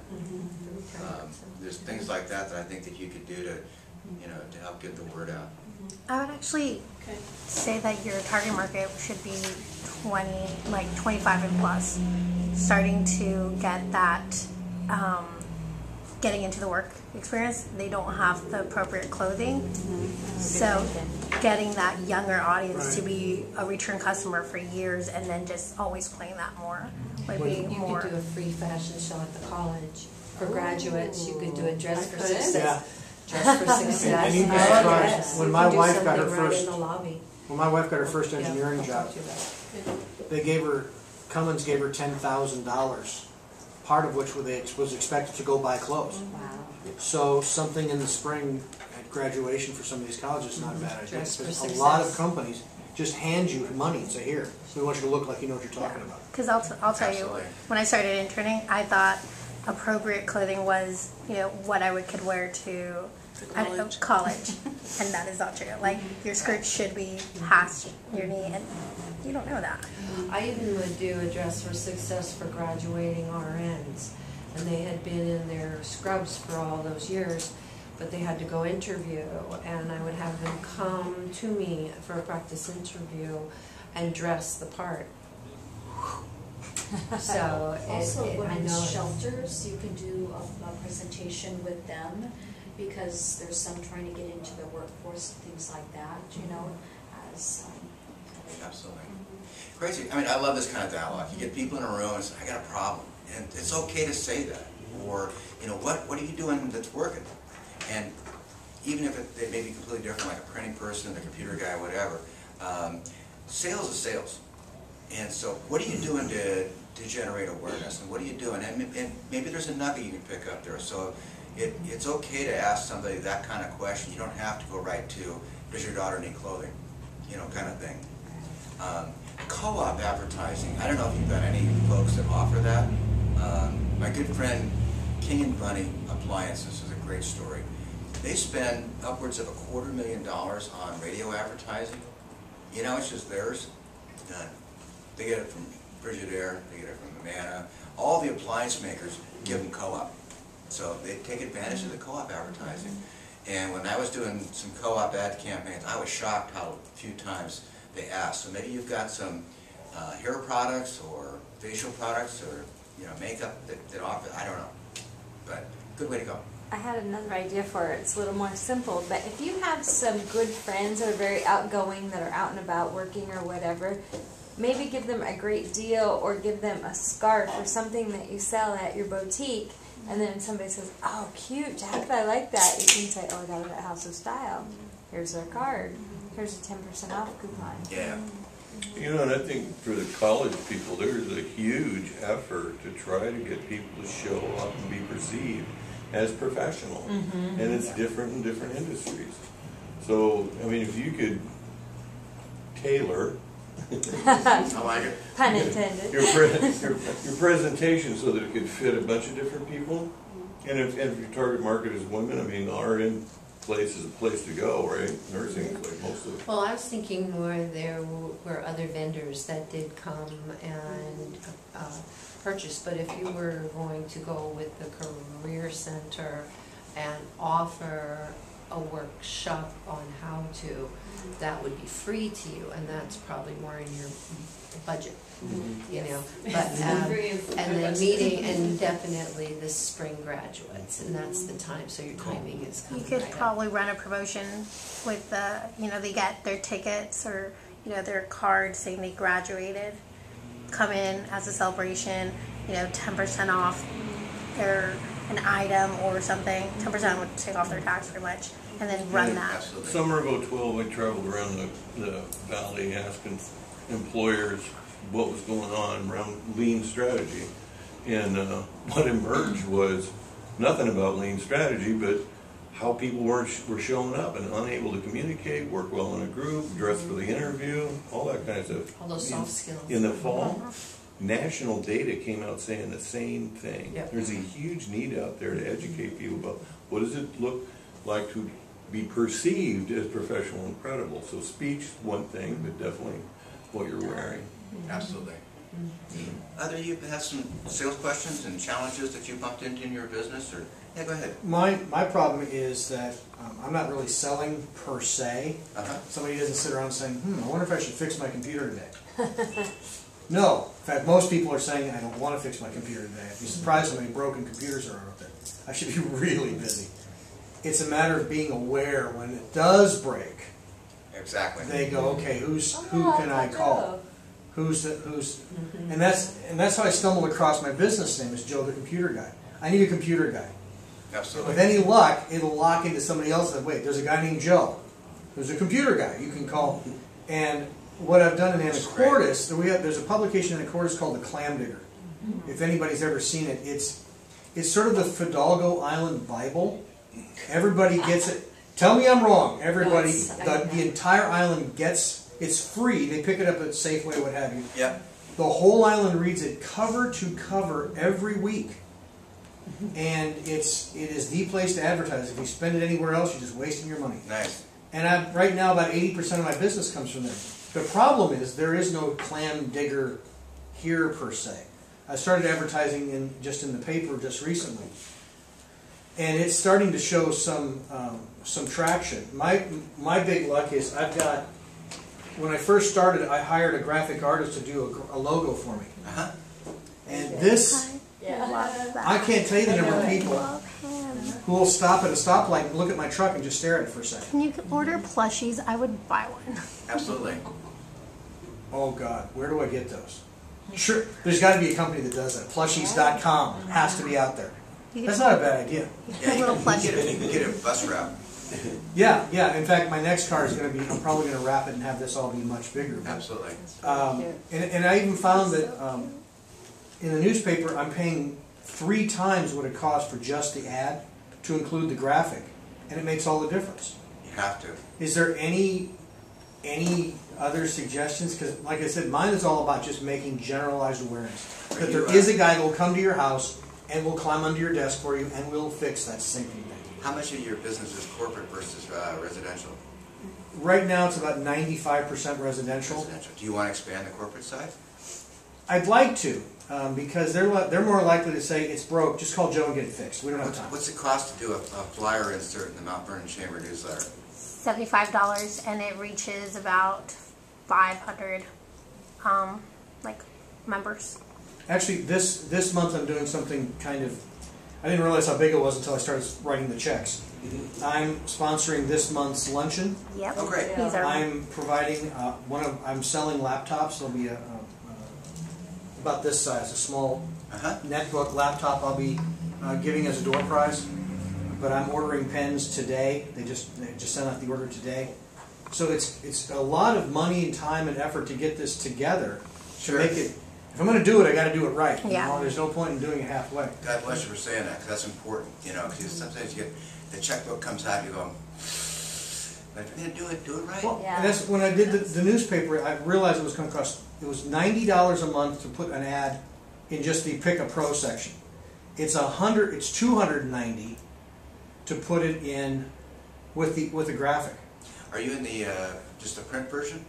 There's things like that I think that you could do to, to help get the word out. I would actually say that your target market should be 25 and plus, starting to get that, getting into the work experience. They don't have the appropriate clothing, so getting that younger audience to be a return customer for years, and then just always playing that more would be more. You could do a free fashion show at the college for graduates. You could do a dress for success. Yeah. Dress for success. And you'd be Oh, surprised. yes. When You my could do wife got her something right first- in the lobby. When my wife got her first Yeah, engineering I'll job, talk to you about it. they gave her, Cummins gave her $10,000, part of which was expected to go buy clothes. Wow. So something in the spring at graduation for some of these colleges is not a bad idea. Dress for Because a lot of success. companies just hand you money and say, here, we want you to look like you know what you're talking about. Because I'll tell you, Absolutely. when I started interning, I thought appropriate clothing was, what I could wear to college. And that is not true. Like, your skirt should be past your knee, and you don't know that. I even would do a dress for success for graduating RNs, and they had been in their scrubs for all those years, but they had to go interview, and I would have them come to me for a practice interview and dress the part. So Also, I women's know shelters, you can do a presentation with them, because there's some trying to get into the workforce, things like that, as Absolutely. Crazy. I mean, I love this kind of dialogue. You get people in a room and say, I got a problem. And it's okay to say that. Or, what are you doing that's working? And even if it may be completely different, like a printing person, a computer guy, whatever, sales is sales. And so what are you doing to generate awareness? And what are you doing? And maybe there's a nugget you can pick up there. So it's okay to ask somebody that kind of question. You don't have to go right to, does your daughter need clothing? Kind of thing. Co-op advertising. I don't know if you've got any folks that offer that. My good friend King and Bunny Appliances is a great story. They spend upwards of $250,000 on radio advertising. It's just theirs. None. They get it from Frigidaire, they get it from Amana. All the appliance makers give them co-op. So they take advantage of the co-op advertising. And when I was doing some co-op ad campaigns, I was shocked how few times they asked. So maybe you've got some hair products or facial products or makeup that offer, I don't know. But good way to go. I had another idea for it. It's a little more simple, but if you have some good friends that are very outgoing, that are out and about working or whatever, maybe give them a great deal or give them a scarf or something that you sell at your boutique, and then somebody says, oh, cute, Jack, I like that. You can say, oh, I got it at House of Style. Here's their card. Here's a 10% off coupon. Yeah. You know, and I think for the college people, there's a huge effort to try to get people to show up and be perceived as professional. And it's different in different industries. So, I mean, if you could tailor I like it. Pun intended. your presentation so that it could fit a bunch of different people, and if your target market is women, I mean, our in place is a place to go, right? Nursing is like most of it. Well, I was thinking more there were other vendors that did come and purchase, but if you were going to go with the Career Center and offer a workshop on how to, that would be free to you, and that's probably more in your budget, you know. But and then meeting, and definitely the spring graduates, and that's the time. So your timing is coming. You could right probably run a promotion with the, you know, they get their tickets or, you know, their card saying they graduated, come in as a celebration, you know, 10% off their an item or something. 10% would take off their tax pretty much, and then run that. Absolutely. Summer of 2012, I traveled around the valley asking employers what was going on around lean strategy. And what emerged was nothing about lean strategy, but how people were showing up and unable to communicate, work well in a group, dress for the interview, all that kind of stuff. All those soft skills. In the fall, national data came out saying the same thing. Yep. There's a huge need out there to educate people about what does it look like to be perceived as professional and credible. So speech, one thing, but definitely what you're wearing. Absolutely. Other, you have some sales questions and challenges that you bumped into in your business, or yeah, go ahead. My problem is that I'm not really selling per se. Somebody doesn't sit around saying, I wonder if I should fix my computer today. No. In fact, most people are saying, I don't want to fix my computer today. I'd be surprised how many broken computers there are out there. I should be really busy. It's a matter of being aware when it does break. Exactly. They go, okay, who can I call? And that's how I stumbled across my business name is Joe the Computer Guy. I need a computer guy. Absolutely. With any luck, it'll lock into somebody else that, wait, there's a guy named Joe who's a computer guy you can call. And what I've done in Anacortes, there's a publication in Anacortes called The Clam Digger. If anybody's ever seen it, it's sort of the Fidalgo Island Bible. Everybody gets it. Tell me I'm wrong. Everybody, the entire island gets, it's free. They pick it up at Safeway, what have you. Yep. The whole island reads it cover to cover every week. And it is the place to advertise. If you spend it anywhere else, you're just wasting your money. Nice. And right now, about 80% of my business comes from there. The problem is there is no clam digger here per se. I started advertising just in the paper just recently, and it's starting to show some traction. My big luck is I've got. When I first started, I hired a graphic artist to do a logo for me, and this. I can't tell you the number of people who will stop at a stoplight and look at my truck and just stare at it for a second. Can you order plushies? I would buy one. Absolutely. Oh God, where do I get those? Sure, there's got to be a company that does that. Plushies.com has to be out there. That's not a bad idea. Yeah, you can get a bus route. Yeah. In fact, my next car is going to be. I'm probably going to wrap it and have this all be much bigger. Absolutely. And I even found that in the newspaper, I'm paying 3 times what it costs for just the ad to include the graphic, and it makes all the difference. You have to. Is there any other suggestions? Because, like I said, mine is all about just making generalized awareness that there is a guy that will come to your house and will climb under your desk for you and will fix that sinking thing. How much of your business is corporate versus residential? Right now, it's about 95% residential. Do you want to expand the corporate side? I'd like to, because they're more likely to say it's broke. Just call Joe and get it fixed. We don't have time. What's it cost to do a flyer insert in the Mount Vernon Chamber newsletter? $75, and it reaches about 500 members. Actually, this month I'm doing something kind of. I didn't realize how big it was until I started writing the checks. I'm sponsoring this month's luncheon. Yep. Oh, great. These are I'm providing I'm selling laptops. There'll be about this size, a small netbook laptop I'll be giving as a door prize. But I'm ordering pens today. They just sent out the order today. So it's a lot of money and time and effort to get this together to make it. If I'm going to do it, I got to do it right. You know? There's no point in doing it halfway. God bless you for saying that, because that's important. You know, because sometimes you get the checkbook comes out, you go, but if you're going to do it right. Well, and that's when I did the newspaper. I realized it was going to cost. It was $90 a month to put an ad in just the Pick a Pro section. It's $290 to put it in with the graphic. Are you in the just the print version?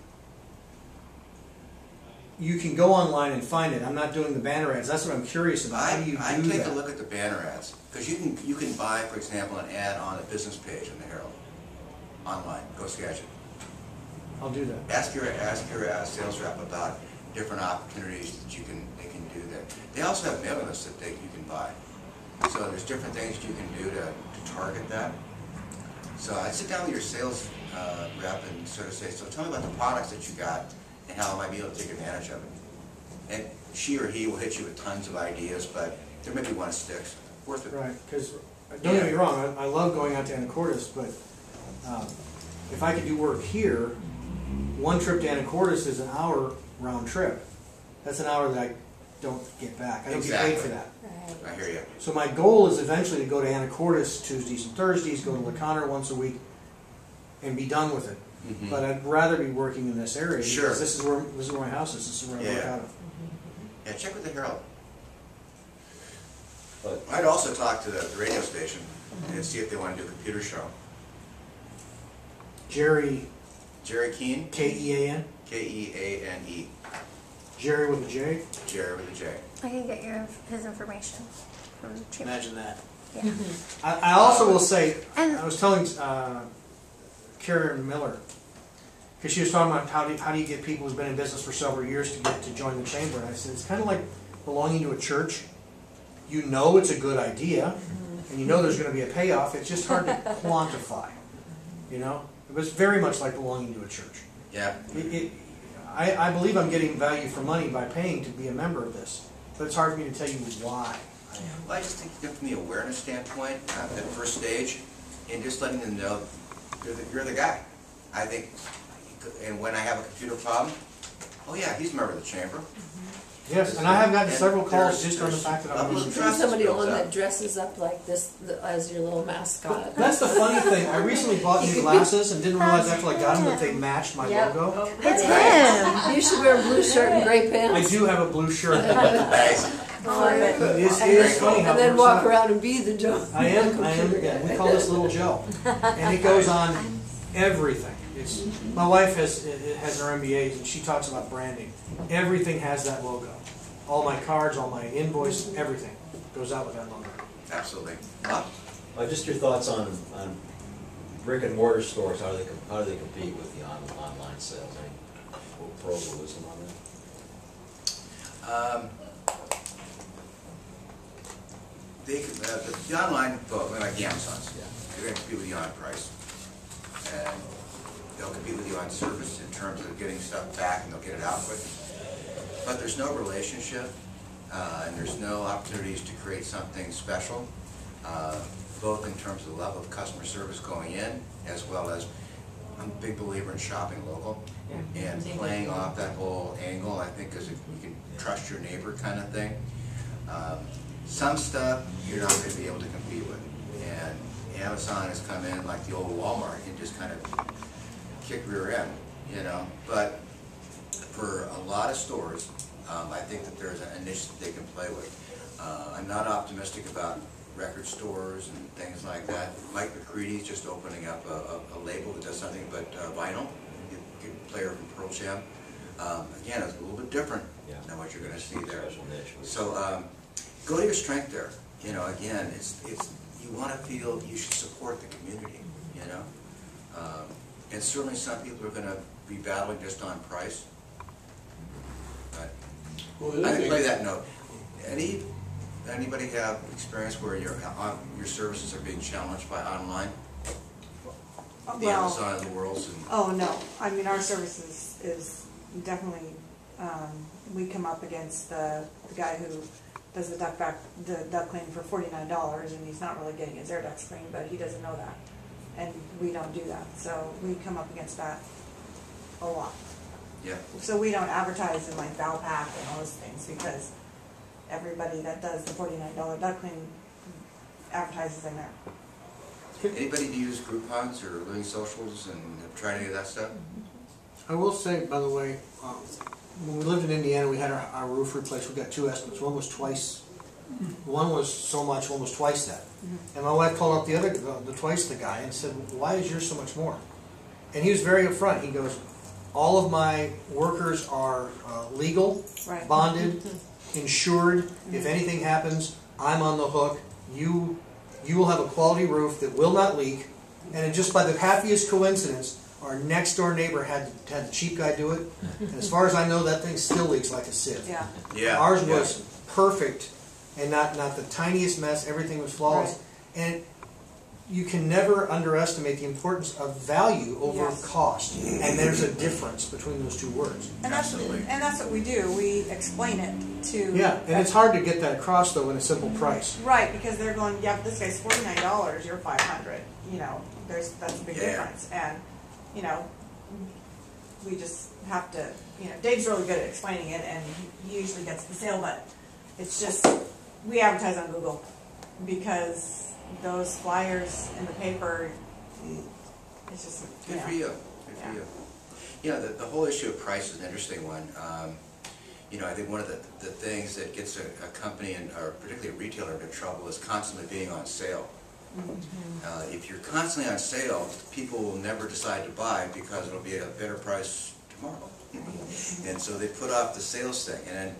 You can go online and find it. I'm not doing the banner ads. That's what I'm curious about. How do you do I take that? a look at the banner ads, because you can buy, for example, an ad on a business page in the Herald online. Go Skagit. I'll do that. Ask your sales rep about different opportunities that they can do there. They also have mailing lists that you can buy. So there's different things you can do to target that. So I'd sit down with your sales rep and sort of say, so tell me about the products that you got and how I might be able to take advantage of it. And she or he will hit you with tons of ideas, but there may be one that sticks. Worth it. Right, because don't get me wrong, I love going out to Anacortes, but if I could do work here, one trip to Anacortes is an hour round trip. That's an hour that I don't get back. I don't get paid for that. I hear you. So my goal is eventually to go to Anacortes Tuesdays and Thursdays, go to LeConner once a week, and be done with it. Mm-hmm. But I'd rather be working in this area Sure. because this is where my house is. This is where I work out of. Yeah, check with the Herald. But I'd also talk to the radio station and see if they want to do a computer show. Jerry Keane, Kean. Keane. Jerry with a J. Jerry with a J. I can get his information from the chamber. Imagine that. Yeah. I also will say, And- I was telling Karen Miller, because she was talking about how do you get people who've been in business for several years to get to join the chamber. And I said, it's kind of like belonging to a church. You know it's a good idea, and you know there's going to be a payoff. It's just hard to quantify, you know? It was very much like belonging to a church. Yeah. I believe I'm getting value for money by paying to be a member of this, but it's hard for me to tell you why I am. Well, I just think from the awareness standpoint, that first stage, and just letting them know you're the guy. I think, and when I have a computer problem, oh yeah, he's a member of the chamber. Yes, and I have gotten And several calls there's- just on the fact that I'm levels a of member. trust Somebody builds on up. that dresses up like this as your little mascot. That's the funny thing. I recently bought new glasses and didn't realize after I got them that they matched my logo. It's him. You should wear a blue shirt and gray pants. I do have a blue shirt. Nice. It is funny how And then it walk works out. around and be the Joe. I am. Yeah, we call this Little Joe, and it goes on everything. My wife has her MBAs, and she talks about branding. Everything has that logo. All my cards, all my invoice, everything goes out with that logo. Absolutely. just your thoughts on brick and mortar stores, how do they compete with the online sales? Any pros or wisdom on that? The online folks, like Amazon's, they're going to compete with you on price. And they'll compete with you on service in terms of getting stuff back, and they'll get it out quick. But there's no relationship, and there's no opportunities to create something special, both in terms of the level of customer service going in, as well as I'm a big believer in shopping local and playing off that whole angle, I think, because you can trust your neighbor kind of thing. Some stuff you're not going to be able to compete with. And Amazon has come in like the old Walmart and just kind of kick rear end, you know. But for a lot of stores, I think that there's a niche that they can play with. I'm not optimistic about record stores and things like that. Mike McCready's just opening up a label that does something but vinyl. Good player from Pearl Jam. Again, it's a little bit different than what you're going to see there. So go to your strength there. You know, again, it's you want to feel you should support the community. You know, and certainly some people are going to be battling just on price. But Well, I can play that note. Any anybody have experience where your services are being challenged by online? The Well, Amazon of the worlds and... oh, no, I mean, our services is definitely, we come up against the guy who does the duck cleaning for $49, and he's not really getting his air ducts cleaned, but he doesn't know that. And we don't do that, so we come up against that a lot. Yeah. So we don't advertise in like Valpak and all those things, because everybody that does the $49 duck cleaning advertises in there. Anybody use Groupons or Living Socials and have tried any of that stuff? I will say, by the way, when we lived in Indiana, we had our roof replaced. We got 2 estimates. One was twice. One was so much. One was twice that. And my wife called up the twice the guy and said, "Why is yours so much more?" And he was very upfront. He goes, "All of my workers are legal, Right. bonded, insured. If anything happens, I'm on the hook. You will have a quality roof that will not leak." And just by the happiest coincidence, our next door neighbor had the cheap guy do it. And as far as I know, that thing still leaks like a sieve. Yeah. Yeah. Ours was perfect and not the tiniest mess. Everything was flawless. Right. And you can never underestimate the importance of value over Yes. cost. And there's a difference between those two words. And that's what we do. We explain it to... Yeah, and it's hard to get that across, though, in a simple price. Right, because they're going, yeah, but this guy's $49, you're $500. You know, that's a big difference. And, you know, we just have to, Dave's really good at explaining it, and he usually gets the sale, but it's just, we advertise on Google, because those flyers in the paper, it's just, Good for you. Good for you. You know, the whole issue of price is an interesting one. I think one of the things that gets a company, or particularly a retailer, into trouble is constantly being on sale. If you're constantly on sale, people will never decide to buy because it'll be at a better price tomorrow. And so they put off the sales thing. And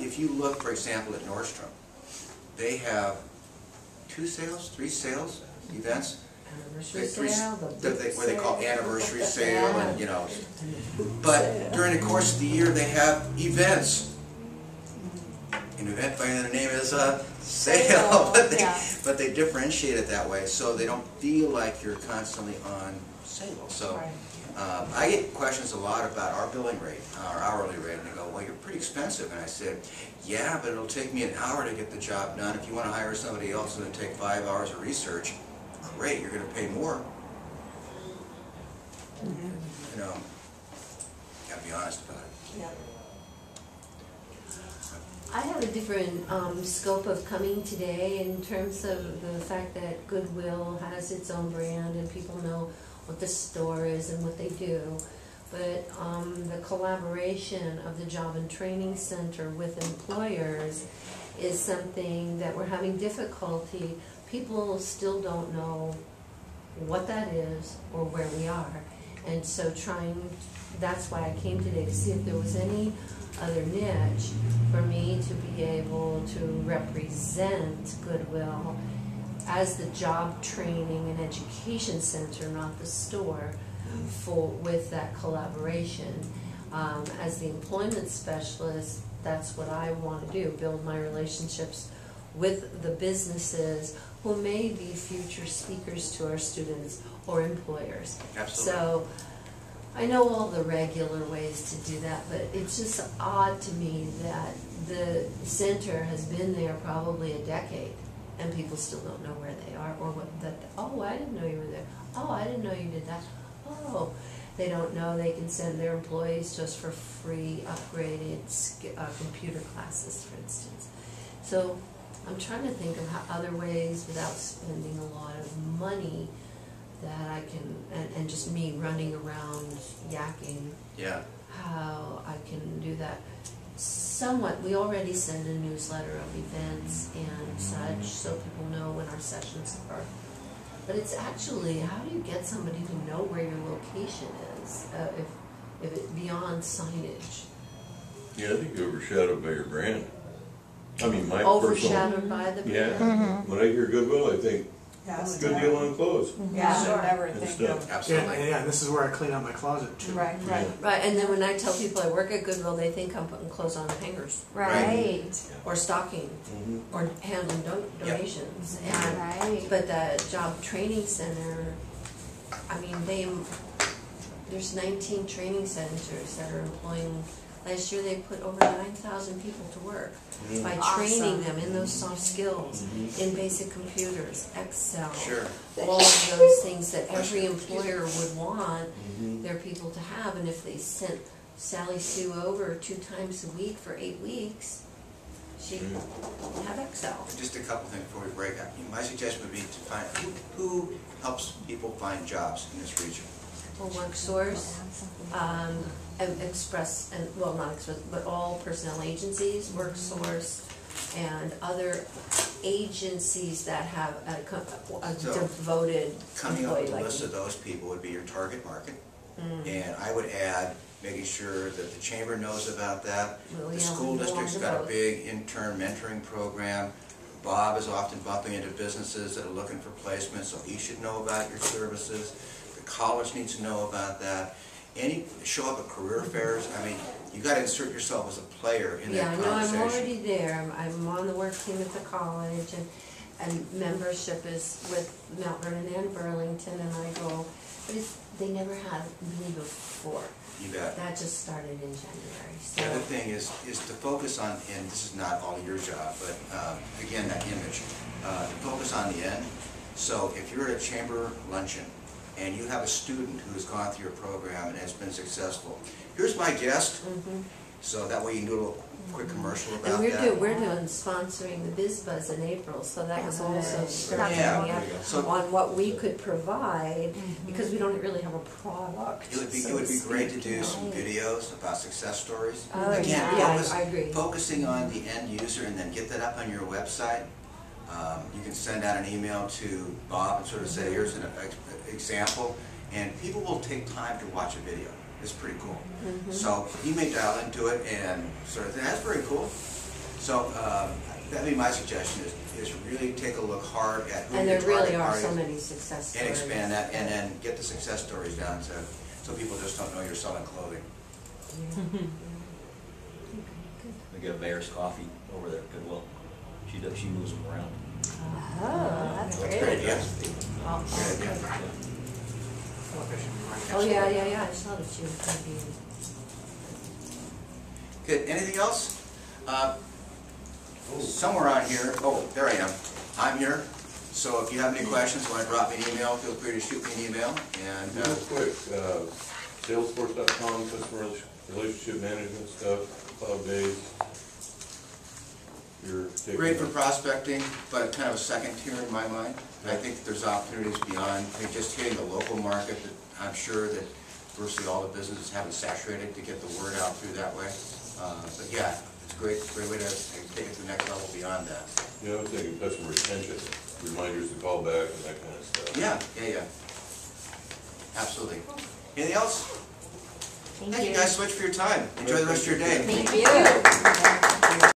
if you look, for example, at Nordstrom, they have 2 sales, 3 sales events. Where they call anniversary sale, and but during the course of the year they have events. An event by the name is a sale, but they differentiate it that way, so they don't feel like you're constantly on sale. So I get questions a lot about our billing rate, our hourly rate, and they go, "Well, you're pretty expensive." And I said, "Yeah, but it'll take me an hour to get the job done. If you want to hire somebody else, it's going to take 5 hours of research. Great, you're going to pay more." Got to be honest about it. Yeah. I have a different scope of coming today in terms of the fact that Goodwill has its own brand and people know what the store is and what they do. But the collaboration of the Job and Training Center with employers is something that we're having difficulty. People still don't know what that is or where we are. And so that's why I came today, to see if there was any other niche for me to be able to represent Goodwill as the Job Training and Education Center, not the store, with that collaboration. As the employment specialist, that's what I want to do, build my relationships with the businesses who may be future speakers to our students or employers. Absolutely. So I know all the regular ways to do that, but it's just odd to me that the center has been there probably a decade and people still don't know where they are, or oh, I didn't know you were there. Oh, I didn't know you did that. Oh, they don't know they can send their employees just for free upgraded computer classes, for instance. So I'm trying to think of other ways without spending a lot of money that I can, and just me running around yakking, how I can do that. Somewhat, we already send a newsletter of events and such, so people know when our sessions are. But it's actually, how do you get somebody to know where your location is, if it's beyond signage? Yeah, I think you're overshadowed by your brand. I mean, my Overshadowed by the brand? Yeah. When I hear Goodwill, I think Yes. Good deal on clothes. Yeah, Sure. never And think stuff. of. Absolutely. Yeah, and this is where I clean out my closet too. Right, right. Right, and then when I tell people I work at Goodwill, they think I'm putting clothes on hangers, Right. or stocking, Mhm. or handling Yeah. donations. And, Right. but the job training center, I mean, there's 19 training centers that are employing, last year they put over 9,000 people to work by training them in those soft skills, in basic computers, Excel. Sure. All of those things that every employer would want their people to have, and if they sent Sally Sue over 2 times a week for 8 weeks, she'd have Excel. Just a couple things before we break up. My suggestion would be to find who helps people find jobs in this region. Well, WorkSource, Express, and, well, not Express, but all personnel agencies, WorkSource, and other agencies that have a So, devoted Coming up employee with a like list me. of those people would be your target market. And I would add, making sure that the chamber knows about that. Well, The yeah, school we district's belong to got a both. big intern mentoring program. Bob is often bumping into businesses that are looking for placement, so he should know about your services. The college needs to know about that. Show up at career fairs. I mean, you gotta insert yourself as a player in Yeah, that no, I'm conversation. already there. I'm on the work team at the college, and membership is with Mount Vernon and Burlington, and I go, but they never had me before. You bet. That just started in January, The other so. thing is to focus on, and this is not all your job, but again, that image, to focus on the end. So if you're at a chamber luncheon and you have a student who has gone through your program and has been successful, here's my guest, so that way you can do a little quick commercial about And that. we're doing sponsoring the Biz Buzz in April, so that was also starting Yeah, me up so- on what we could provide, because we don't really have a product. It would be so to great to speak, do you know. some videos about success stories. Oh, Again, yeah, I agree. focusing on the end user and then get that up on your website. You can send out an email to Bob and sort of say, here's an example, and people will take time to watch a video. It's pretty cool. So he may dial into it and sort of think, that's very cool. So that'd be my suggestion, is really take a look hard at who And your there really target are market so is. many success And stories. expand that, and then get the success stories down so people just don't know you're selling clothing. We get a Mayor's Coffee over there at Goodwill. She moves them around. Oh, that's Great great. idea. Oh, Great idea. oh, yeah, I saw that she was gonna be. Good, anything else? Somewhere on here, oh, there I am. I'm here, so if you have any questions, want to drop me an email, feel free to shoot me an email, and Real quick, Salesforce.com, customer relationship management stuff, cloud-based. You're taking great for that. prospecting, but kind of a second tier in my mind. I think there's opportunities beyond, I mean, just hitting the local market, that I'm sure that virtually all the businesses haven't saturated to get the word out through that way. But yeah, it's a great way to take it to the next level beyond that. Yeah, I was thinking customer retention, reminders to call back and that kind of stuff. Yeah. Absolutely. Anything else? Thank Thank you guys so much for your time. Enjoy the rest of your day. Thank you.